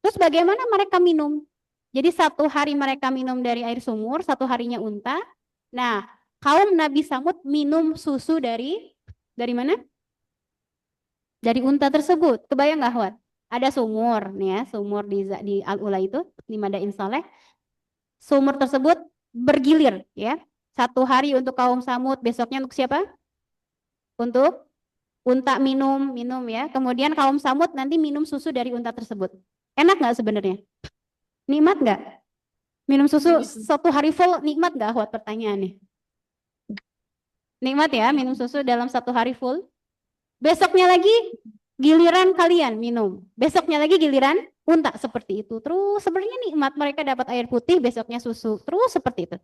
Terus bagaimana mereka minum? Jadi satu hari mereka minum dari air sumur, satu harinya unta. Nah, kaum Nabi Samud minum susu dari mana? Dari unta tersebut. Kebayang nggak, Wat? Ada sumur nih ya, sumur di Al-Ula itu, di Madain Saleh. Sumur tersebut bergilir ya. Satu hari untuk kaum Samud, besoknya untuk siapa? Untuk unta minum ya. Kemudian kaum Samud nanti minum susu dari unta tersebut. Enak nggak sebenarnya? Nikmat nggak? Minum susu satu hari full, nikmat nggak? Buat pertanyaannya. Nikmat ya, minum susu dalam satu hari full. Besoknya lagi giliran kalian minum. Besoknya lagi giliran unta, seperti itu. Terus sebenarnya nikmat, mereka dapat air putih, besoknya susu. Terus seperti itu.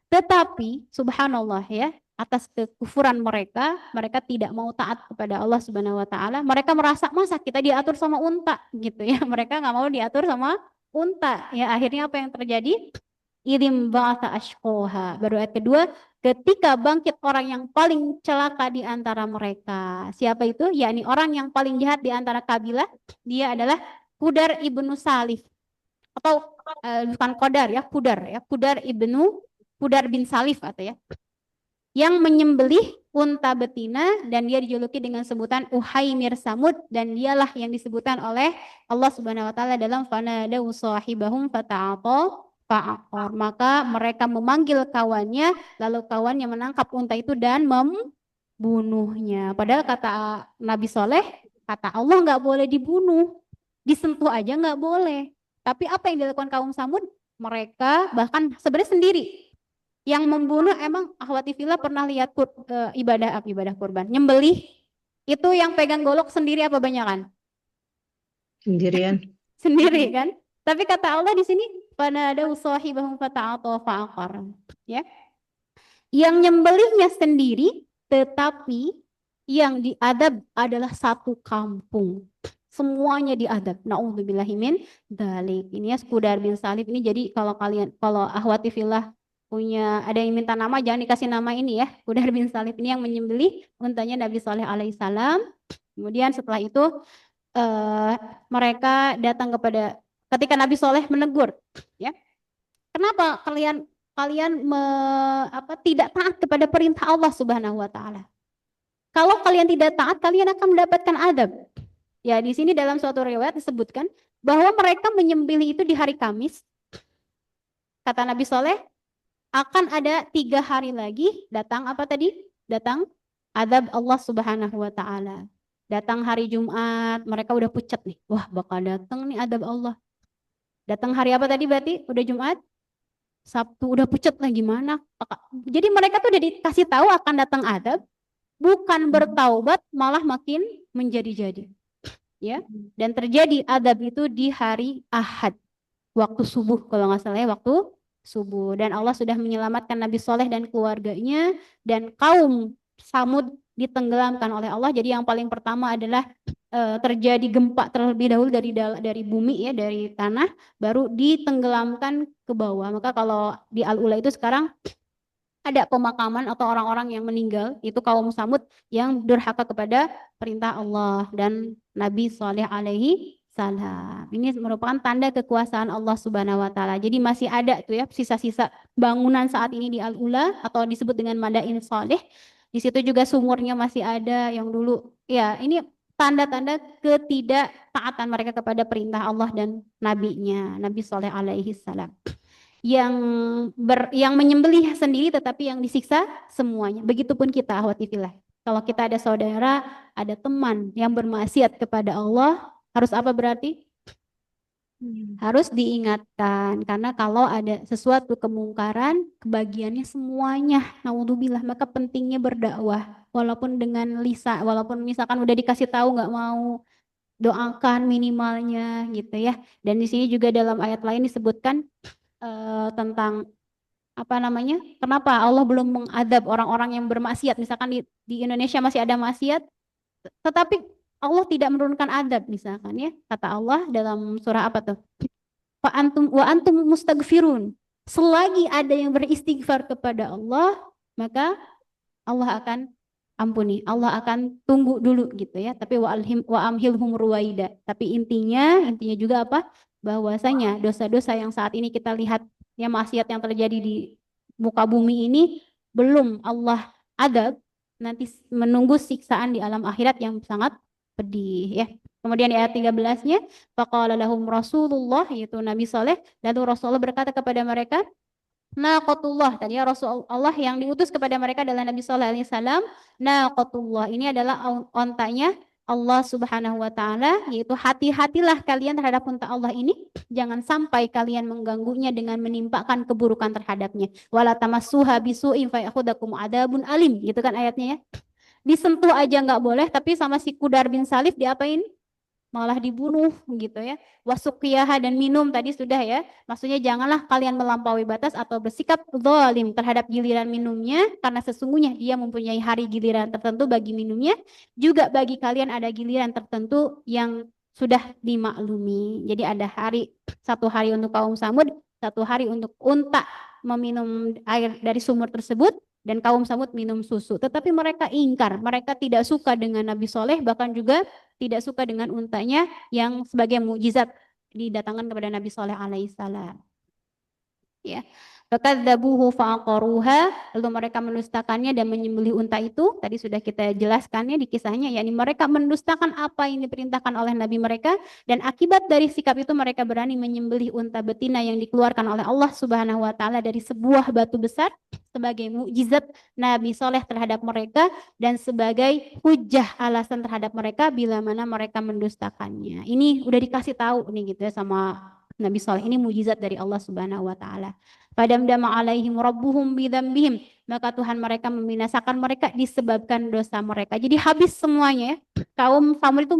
Tetapi subhanallah ya, atas kekufuran mereka tidak mau taat kepada Allah Subhanahu wa taala. Mereka merasa masa kita diatur sama unta gitu ya. Mereka nggak mau diatur sama unta. Ya akhirnya apa yang terjadi? Idim ba'atha ashqoha. Baru ayat kedua, ketika bangkit orang yang paling celaka di antara mereka. Siapa itu? Yakni orang yang paling jahat di antara kabilah. Dia adalah Qudar ibnu Salif. Atau bukan Qadar ya, Qudar bin Salif atau ya. Yang menyembelih unta betina dan dia dijuluki dengan sebutan Uhaimir Samud, dan dialah yang disebutkan oleh Allah Subhanahu wa taala dalam fanadau sahibahum fata'ata fa'aqar. Maka mereka memanggil kawannya, lalu kawannya menangkap unta itu dan membunuhnya. Padahal kata Nabi Soleh, kata Allah nggak boleh dibunuh, disentuh aja nggak boleh. Tapi apa yang dilakukan kaum Samud? Mereka bahkan sebenarnya sendiri yang membunuh. Emang akhwati fillah pernah lihat ibadah kurban, nyembelih itu yang pegang golok sendiri apa banyakan? Sendirian. Sendiri kan? Tapi kata Allah di sini pada ada usahibahum fata'ata fa'aqar ya. Yang nyembelihnya sendiri, tetapi yang diadab adalah satu kampung. Semuanya diadab. Na'udzubillahi min dzalik. Ini ya Qudar bin Salif ini. Jadi kalau ahwati fillah punya ada yang minta nama, jangan dikasih nama ini ya. Qudar bin Salif ini yang menyembelih untanya Nabi Saleh alaihissalam. Kemudian setelah itu mereka datang ketika Nabi Saleh menegur, ya. Kenapa kalian tidak taat kepada perintah Allah Subhanahu wa taala? Kalau kalian tidak taat, kalian akan mendapatkan adab. Ya, di sini dalam suatu riwayat disebutkan bahwa mereka menyembelih itu di hari Kamis. Kata Nabi Soleh, akan ada 3 hari lagi datang apa tadi? Datang adab Allah Subhanahu wa taala. Datang hari Jumat, mereka udah pucat nih. Wah, bakal datang nih adab Allah. Datang hari apa tadi berarti? Udah Jumat? Sabtu udah pucat lah, gimana? Jadi mereka tuh udah dikasih tahu akan datang adab, bukan bertaubat malah makin menjadi-jadi. ya. Dan terjadi adab itu di hari Ahad, waktu subuh kalau nggak salah ya, waktu subuh. Dan Allah sudah menyelamatkan Nabi Soleh dan keluarganya, dan kaum Samud ditenggelamkan oleh Allah. Jadi yang paling pertama adalah terjadi gempa terlebih dahulu dari bumi ya, dari tanah, baru ditenggelamkan ke bawah. Maka kalau di Al-Ula itu sekarang ada pemakaman atau orang-orang yang meninggal, itu kaum Samud yang durhaka kepada perintah Allah dan Nabi Shalih alaihi salam. Ini merupakan tanda kekuasaan Allah Subhanahu wa taala. Jadi masih ada tuh ya sisa-sisa bangunan saat ini di Al-Ula atau disebut dengan Madain Saleh. Di situ juga sumurnya masih ada yang dulu. Ya, ini tanda-tanda ketidaktaatan mereka kepada perintah Allah dan nabinya, Nabi Shalih alaihi salam, yang menyembelih sendiri tetapi yang disiksa semuanya. Begitupun kita, ahwati fillah. Kalau kita ada saudara, ada teman yang bermaksiat kepada Allah, harus apa berarti? Harus diingatkan, karena kalau ada sesuatu kemungkaran, kebagiannya semuanya. Naudzubillah, maka pentingnya berdakwah. Walaupun dengan lisan, walaupun misalkan udah dikasih tahu nggak mau, doakan minimalnya gitu ya. Dan di sini juga dalam ayat lain disebutkan tentang apa namanya? Kenapa Allah belum mengadab orang-orang yang bermaksiat? Misalkan di Indonesia masih ada maksiat, tetapi Allah tidak menurunkan adab misalkan ya. Kata Allah dalam surah apa tuh? Wa antum mustaghfirun. Selagi ada yang beristighfar kepada Allah, maka Allah akan ampuni. Allah akan tunggu dulu gitu ya. Tapi wa amhilhum ruwaida. Tapi intinya juga apa? Bahwasanya dosa-dosa yang saat ini kita lihat ya, maksiat yang terjadi di muka bumi ini belum Allah adab, nanti menunggu siksaan di alam akhirat yang sangat pedih ya. Kemudian di ayat 13-nya, faqala lahum Rasulullah, yaitu Nabi Saleh, lalu Rasulullah berkata kepada mereka, naqatullah, tadi ya Rasulullah yang diutus kepada mereka adalah Nabi Sallallahu Alaihi Wasallam. Naqatullah ini adalah ontanya Allah Subhanahu Wa Taala, yaitu hati-hatilah kalian terhadap unta Allah ini, jangan sampai kalian mengganggunya dengan menimpakan keburukan terhadapnya. Wala tamassuha bisu'in fayakhudhukum adabun alim, gitu kan ayatnya ya. Disentuh aja nggak boleh, tapi sama si Kudar bin Salif diapain? Malah dibunuh gitu ya. Wasuqiyaha, dan minum tadi sudah ya. Maksudnya janganlah kalian melampaui batas atau bersikap zalim terhadap giliran minumnya, karena sesungguhnya dia mempunyai hari giliran tertentu bagi minumnya, juga bagi kalian ada giliran tertentu yang sudah dimaklumi. Jadi ada satu hari untuk kaum Samud, satu hari untuk unta meminum air dari sumur tersebut, dan kaum Samud minum susu. Tetapi mereka ingkar, mereka tidak suka dengan Nabi Soleh, bahkan juga tidak suka dengan untanya yang sebagai mukjizat didatangkan kepada Nabi Saleh alaihissalam. Ya. Fakadzabuhu fa'aqaruha, lalu mereka mendustakannya dan menyembelih unta itu. Tadi sudah kita jelaskannya di kisahnya, yakni mereka mendustakan apa yang diperintahkan oleh Nabi mereka, dan akibat dari sikap itu mereka berani menyembelih unta betina yang dikeluarkan oleh Allah Subhanahu wa taala dari sebuah batu besar sebagai mukjizat Nabi Saleh terhadap mereka dan sebagai hujah alasan terhadap mereka bila mana mereka mendustakannya. Ini udah dikasih tahu nih gitu ya sama Nabi Saleh, ini mukjizat dari Allah Subhanahu wa taala. Padamdama alaihim rabbuhum bidzambihim, maka Tuhan mereka membinasakan mereka disebabkan dosa mereka. Jadi habis semuanya ya. Kaum Samud itu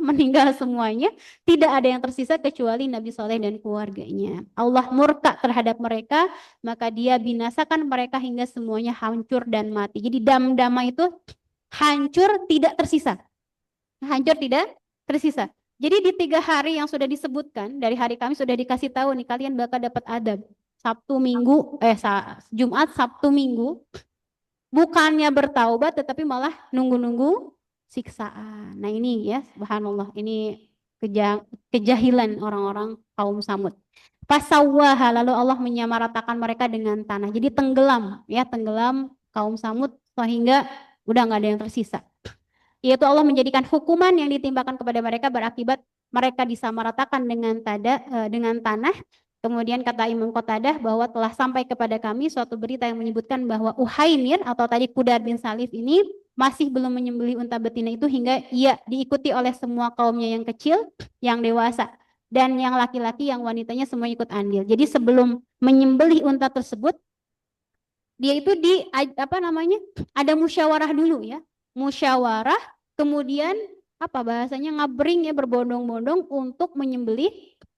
meninggal semuanya, tidak ada yang tersisa kecuali Nabi Saleh dan keluarganya. Allah murka terhadap mereka, maka dia binasakan mereka hingga semuanya hancur dan mati. Jadi damdama itu hancur tidak tersisa. Hancur tidak tersisa. Jadi di 3 hari yang sudah disebutkan, dari hari Kamis sudah dikasih tahu nih, kalian bakal dapat adab. Sabtu Minggu, Jumat, Sabtu Minggu, bukannya bertaubat tetapi malah nunggu-nunggu siksaan. Nah ini ya, subhanallah, ini kejahilan orang-orang kaum Samud. Fasawwaha, lalu Allah menyamaratakan mereka dengan tanah. Jadi tenggelam kaum Samud sehingga udah nggak ada yang tersisa. Yaitu Allah menjadikan hukuman yang ditimpakan kepada mereka berakibat mereka disamaratakan dengan tanah. Kemudian kata Imam Qatadah bahwa telah sampai kepada kami suatu berita yang menyebutkan bahwa Uhaimir atau tadi Kudar bin Salif ini masih belum menyembelih unta betina itu hingga ia diikuti oleh semua kaumnya yang kecil, yang dewasa, dan yang laki-laki, yang wanitanya semua ikut andil. Jadi sebelum menyembelih unta tersebut, dia itu ada musyawarah dulu ya. Musyawarah, kemudian apa bahasanya ngabring ya, berbondong-bondong untuk menyembelih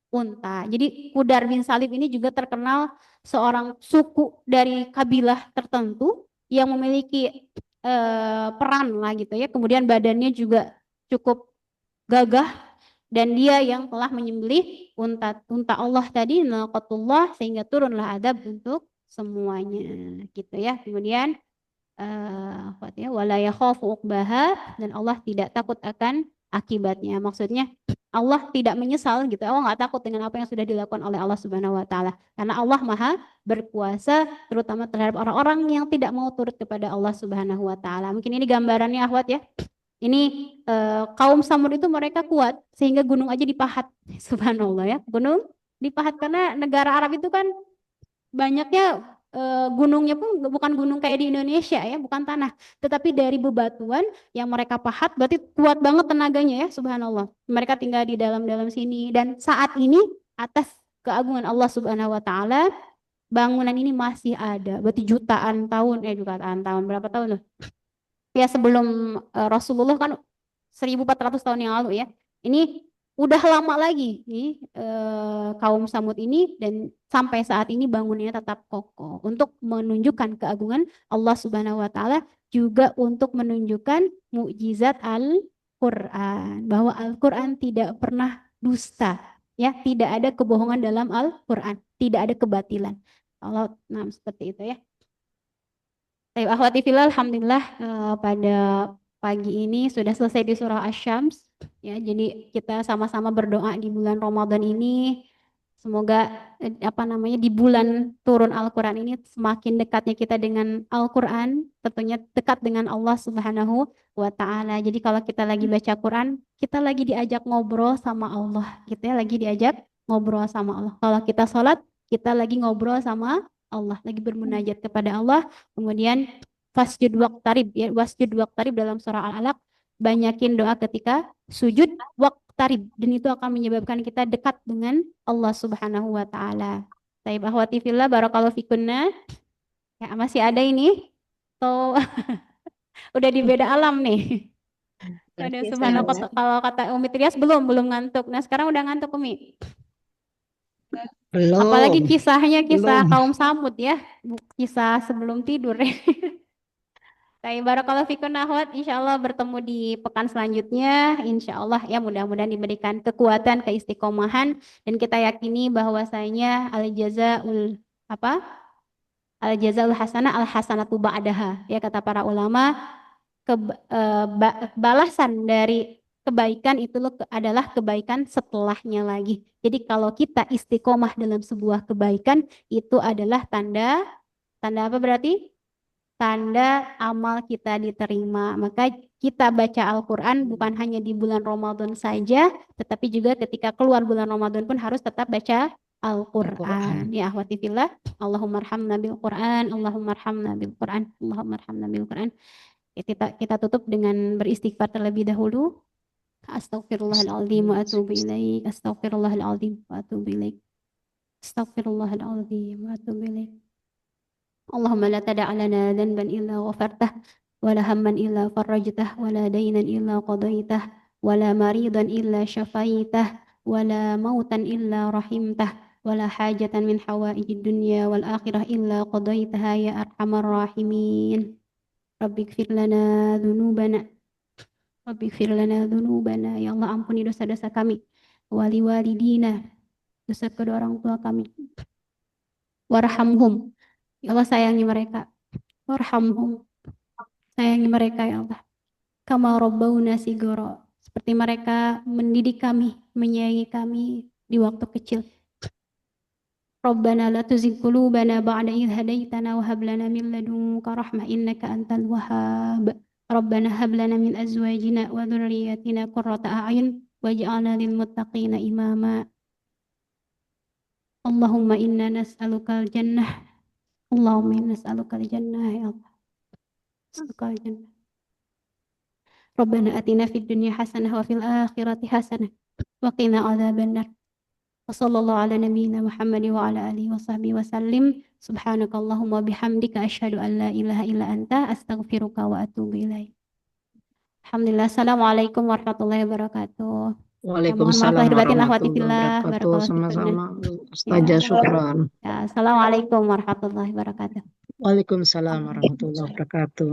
unta. Jadi Qudar bin Salib ini juga terkenal seorang suku dari kabilah tertentu yang memiliki peran lah gitu ya. Kemudian badannya juga cukup gagah dan dia yang telah menyembelih unta Allah tadi naqatullah sehingga turunlah adab untuk semuanya gitu ya. Kemudian wala yakhafu uqbaha dan Allah tidak takut akan akibatnya. Maksudnya Allah tidak menyesal gitu. Allah nggak takut dengan apa yang sudah dilakukan oleh Allah Subhanahu wa taala. Karena Allah Maha berkuasa terutama terhadap orang-orang yang tidak mau turut kepada Allah Subhanahu wa taala. Mungkin ini gambarannya Ahwat ya. Ini kaum Samud itu mereka kuat sehingga gunung aja dipahat. Subhanallah ya. Gunung dipahat karena negara Arab itu kan banyaknya gunungnya pun bukan gunung kayak di Indonesia ya, bukan tanah, tetapi dari bebatuan yang mereka pahat, berarti kuat banget tenaganya ya, subhanallah. Mereka tinggal di dalam-dalam sini dan saat ini atas keagungan Allah Subhanahu wa taala bangunan ini masih ada. Berarti jutaan tahun berapa tahun loh? Ya sebelum Rasulullah kan 1400 tahun yang lalu ya. Ini udah lama lagi nih kaum Samud ini dan sampai saat ini bangunannya tetap kokoh untuk menunjukkan keagungan Allah Subhanahu wa taala juga untuk menunjukkan mukjizat Al-Qur'an bahwa Al-Qur'an tidak pernah dusta ya, tidak ada kebohongan dalam Al-Qur'an, tidak ada kebatilan. Allah nah seperti itu ya. Baik, akhwati fillah, alhamdulillah pada pagi ini sudah selesai di surah Asy-Syams ya. Jadi kita sama-sama berdoa di bulan Ramadan ini semoga di bulan turun Al-Qur'an ini semakin dekatnya kita dengan Al-Qur'an, tentunya dekat dengan Allah Subhanahu wa taala. Jadi kalau kita lagi baca Quran, kita lagi diajak ngobrol sama Allah, gitu ya, lagi diajak ngobrol sama Allah. Kalau kita sholat, kita lagi ngobrol sama Allah, lagi bermunajat kepada Allah. Kemudian wasjud waqtarib ya, wasjud waqtarib dalam surah Al-Alaq, banyakin doa ketika sujud waqtarib dan itu akan menyebabkan kita dekat dengan Allah Subhanahu wa taala. Baik, akhwati fillah, barakallahu fikunna. Ya, masih ada ini. So udah di beda alam nih. Ada Masih subhanallah, saya. kalau kata Umi Trias belum ngantuk. Nah, sekarang udah ngantuk Umi. Apalagi Belum, kisahnya kisah belum. kaum Samud ya, kisah sebelum tidur. Baik, barakallahu fikun akhwat. Insya Allah bertemu di pekan selanjutnya. Insya Allah ya mudah-mudahan diberikan kekuatan, keistiqomahan dan kita yakini bahwasanya al-jazaul apa? Al-jazaul hasanah al-hasanatu ba'daha. Ya kata para ulama, balasan dari kebaikan itu adalah kebaikan setelahnya lagi. Jadi kalau kita istiqomah dalam sebuah kebaikan itu adalah tanda tanda apa berarti? Tanda amal kita diterima. Maka kita baca Al-Quran bukan hanya di bulan Ramadan saja, tetapi juga ketika keluar bulan Ramadan pun harus tetap baca Al-Quran. Al-Quran. Ya akhwati fillah, Allahumma arhamna bil Quran, Allahumma arhamna bil Quran, Allahumma arhamna bil Quran. Ya, kita tutup dengan beristighfar terlebih dahulu. Astaghfirullahaladzim wa atubu ilaik. Astaghfirullahaladzim wa atubu ilaik. Astaghfirullahaladzim wa atubu ilaik. اللهم لا تدع لنا ذنبا إلا غفرته ولا هما إلا فرجته ولا دينا إلا قضيته ولا مريضا إلا شفيته ولا موتا إلا رحمته ولا حاجة من حوائج الدنيا والآخرة إلا قضيتها يا أرحم الراحمين رب اغفر لنا ذنوبنا رب اغفر لنا ذنوبنا ya Allah ampuni dosa-dosa kami wali walidina dosa kedua orang tua kami warhamhum ya Allah sayangi mereka warhamhum sayangi mereka ya Allah kama rabbawna sigara seperti mereka mendidik kami menyayangi kami di waktu kecil Rabbana la tuzigh qulubana ba'da idh hadaitana wa hab lana min ladunka rahmah innaka antal wahhab Rabbana hab lana min azwajina wa dhurriyyatina qurrata a'yun waj'alna lil muttaqina imama Allahumma inna nas'alukal jannah Allahumma inna nas'alukal jannah ya Allah nas'alukal jannah Rabbana atina fid dunya hasanah wa fil akhirati hasanah wa qina adzabannar وصلى الله على نبينا محمد وعلى آله وصحبه وسلم سبحانك اللهم وبحمدك أشهد أن لا إله إلا أنت أستغفرك وأتوب إليك Alhamdulillah. Assalamualaikum warahmatullahi wabarakatuh. Ya, mohon maaf Waalaikumsalam lahir batin akhwati warahmatullahi fillah. wabarakatuh. Barakallahu fikunna. Sama-sama, Ya. Ustazah, syukran. Ya, assalamualaikum warahmatullahi wabarakatuh. Waalaikumsalam warahmatullahi wabarakatuh.